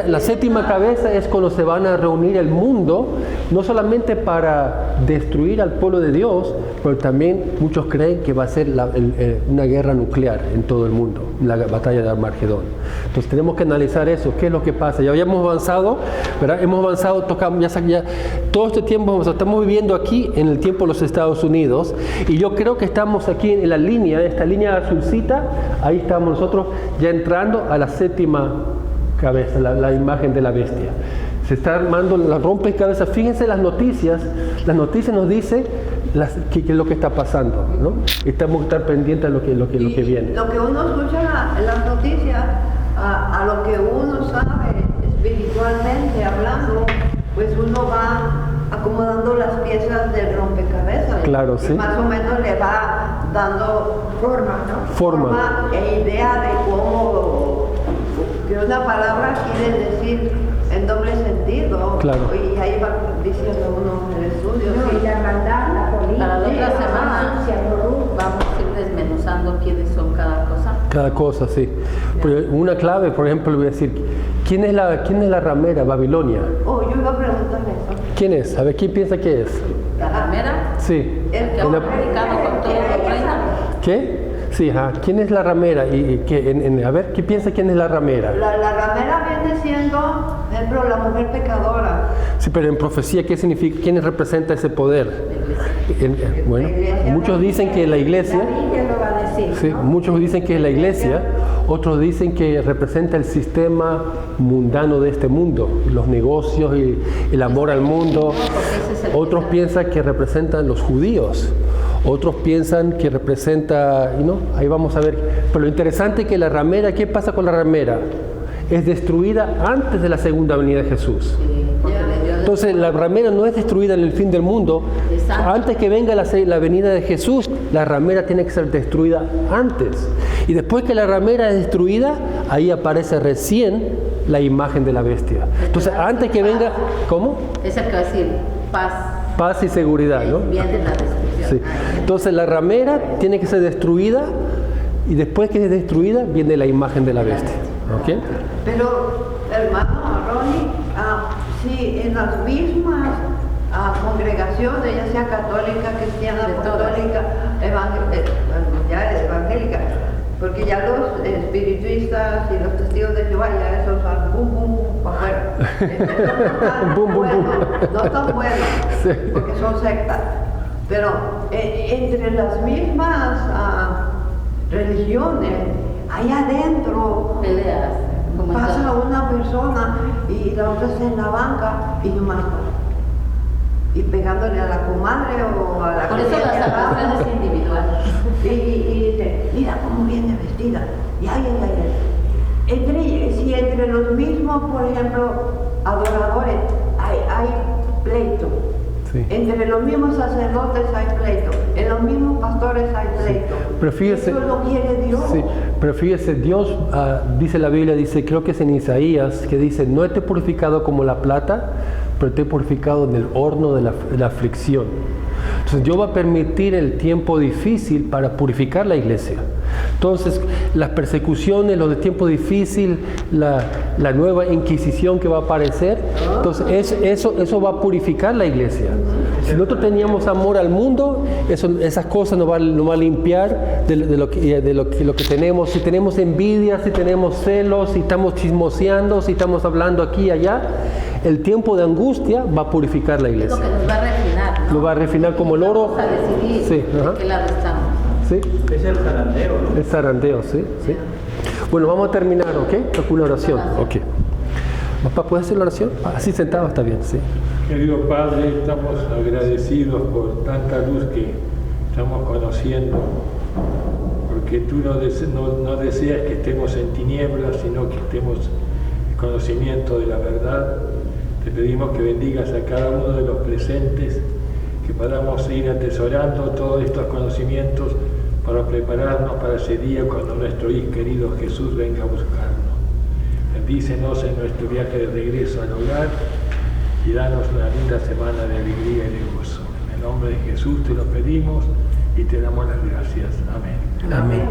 la séptima cabeza es cuando se van a reunir el mundo, no solamente para destruir al pueblo de Dios, pero también muchos creen que va a ser una guerra nuclear en todo el mundo, la batalla de Armagedón. Entonces tenemos que analizar eso, qué es lo que pasa. Ya habíamos avanzado, ¿verdad? Hemos avanzado, tocamos, ya todo este tiempo estamos viviendo aquí en el tiempo de los Estados Unidos, y yo creo que estamos aquí en la línea, esta línea azulcita, ahí estamos nosotros ya entrando a la séptima cabeza, la imagen de la bestia. Se está armando la rompecabezas. Fíjense las noticias nos dicen qué es lo que está pasando, ¿no? Estamos que estar pendientes de lo que viene. Lo que uno escucha en las noticias, a lo que uno sabe espiritualmente hablando, pues uno va acomodando las piezas del rompecabezas. Claro, y sí. más o menos le va dando Forma, ¿no? Forma. e idea de cómo, que una palabra quiere decir en doble sentido. Claro. Y ahí va diciendo uno en el estudio. No, sí. y la maldad, la política, Para la otra semana sucia, corrupta. vamos a ir desmenuzando quiénes son cada cosa. Cada cosa, sí. Pero una clave, por ejemplo, le voy a decir, ¿quién es la ramera? Babilonia. Oh, yo iba a preguntar eso. ¿Quién es? A ver, ¿quién piensa que es? La ramera, Sí. El que ha En la- predicado con todo el reino. ¿Qué? Sí, ajá. ¿Quién es la ramera? A ver, ¿qué piensa quién es la ramera? La ramera viene siendo, por ejemplo, la mujer pecadora. Sí, pero en profecía, ¿qué significa? ¿Quién representa ese poder? Bueno, muchos dicen que la iglesia, La Biblia lo va a decir, sí, ¿no? muchos dicen que es la iglesia, otros dicen que representa el sistema mundano de este mundo, los negocios y el amor al mundo. Otros piensan que representan los judíos. Otros piensan que representa, ahí vamos a ver. Pero lo interesante es que la ramera, ¿qué pasa con la ramera? Es destruida antes de la segunda venida de Jesús. Entonces la ramera no es destruida en el fin del mundo. Exacto. Antes que venga la venida de Jesús, la ramera tiene que ser destruida antes. Y después que la ramera es destruida, ahí aparece recién la imagen de la bestia. Entonces antes que venga, ¿cómo? Es el que va a decir paz. Paz y seguridad, ¿no? Viene la destrucción. Sí. Entonces la ramera tiene que ser destruida y después que es destruida viene la imagen de la bestia. ¿Ok? Pero, hermano Ronnie, sí, en las mismas congregaciones, ya sea católica, cristiana, De todas. apostólica, ya evangélica, porque ya los espiritistas y los testigos de Jehová, ya esos van bum, bum, bum, para afuera. Bum, bum, bum. No tan buenos, Sí. porque son sectas. Pero entre las mismas religiones, ahí adentro, Peleas. como en pasa todo. una persona y la otra está en la banca y nomás y pegándole a la comadre o a la Por que eso la viene abajo. salvación es individual. Y dice, mira cómo viene vestida. Y ay. Entre los mismos, por ejemplo, adoradores, hay pleito. Sí. Entre los mismos sacerdotes hay pleito. En los mismos pastores hay pleito. Pero fíjese, Eso lo quiere Dios. sí, pero fíjese, Dios, dice la Biblia, creo que es en Isaías, que dice, no te he purificado como la plata, pero te he purificado en el horno de la aflicción. Entonces Dios va a permitir el tiempo difícil para purificar la iglesia. Entonces las persecuciones, los de tiempo difícil, la nueva inquisición que va a aparecer, entonces eso va a purificar la iglesia. Si nosotros teníamos amor al mundo, esas cosas nos va a limpiar de lo que tenemos. Si tenemos envidia, si tenemos celos, si estamos chismoseando, si estamos hablando aquí y allá, el tiempo de angustia va a purificar la Es lo iglesia. que nos va a refinar, ¿no? Lo va a refinar como el oro. Vamos a decidir Sí, ajá. de qué lado estamos. Sí, Es el zarandeo, ¿no? es zarandeo, sí. Bueno, vamos a terminar, ¿ok? Con una oración. Ok. Papá, ¿puedes hacer la oración? Así sentado está bien, sí. Querido Padre, estamos agradecidos por tanta luz que estamos conociendo, porque tú no deseas que estemos en tinieblas, sino que estemos en conocimiento de la verdad. Te pedimos que bendigas a cada uno de los presentes, que podamos ir atesorando todos estos conocimientos para prepararnos para ese día cuando nuestro hijo querido Jesús venga a buscarnos. Bendícenos en nuestro viaje de regreso al hogar y danos una linda semana de alegría y de gozo. En el nombre de Jesús te lo pedimos y te damos las gracias. Amén. Amén.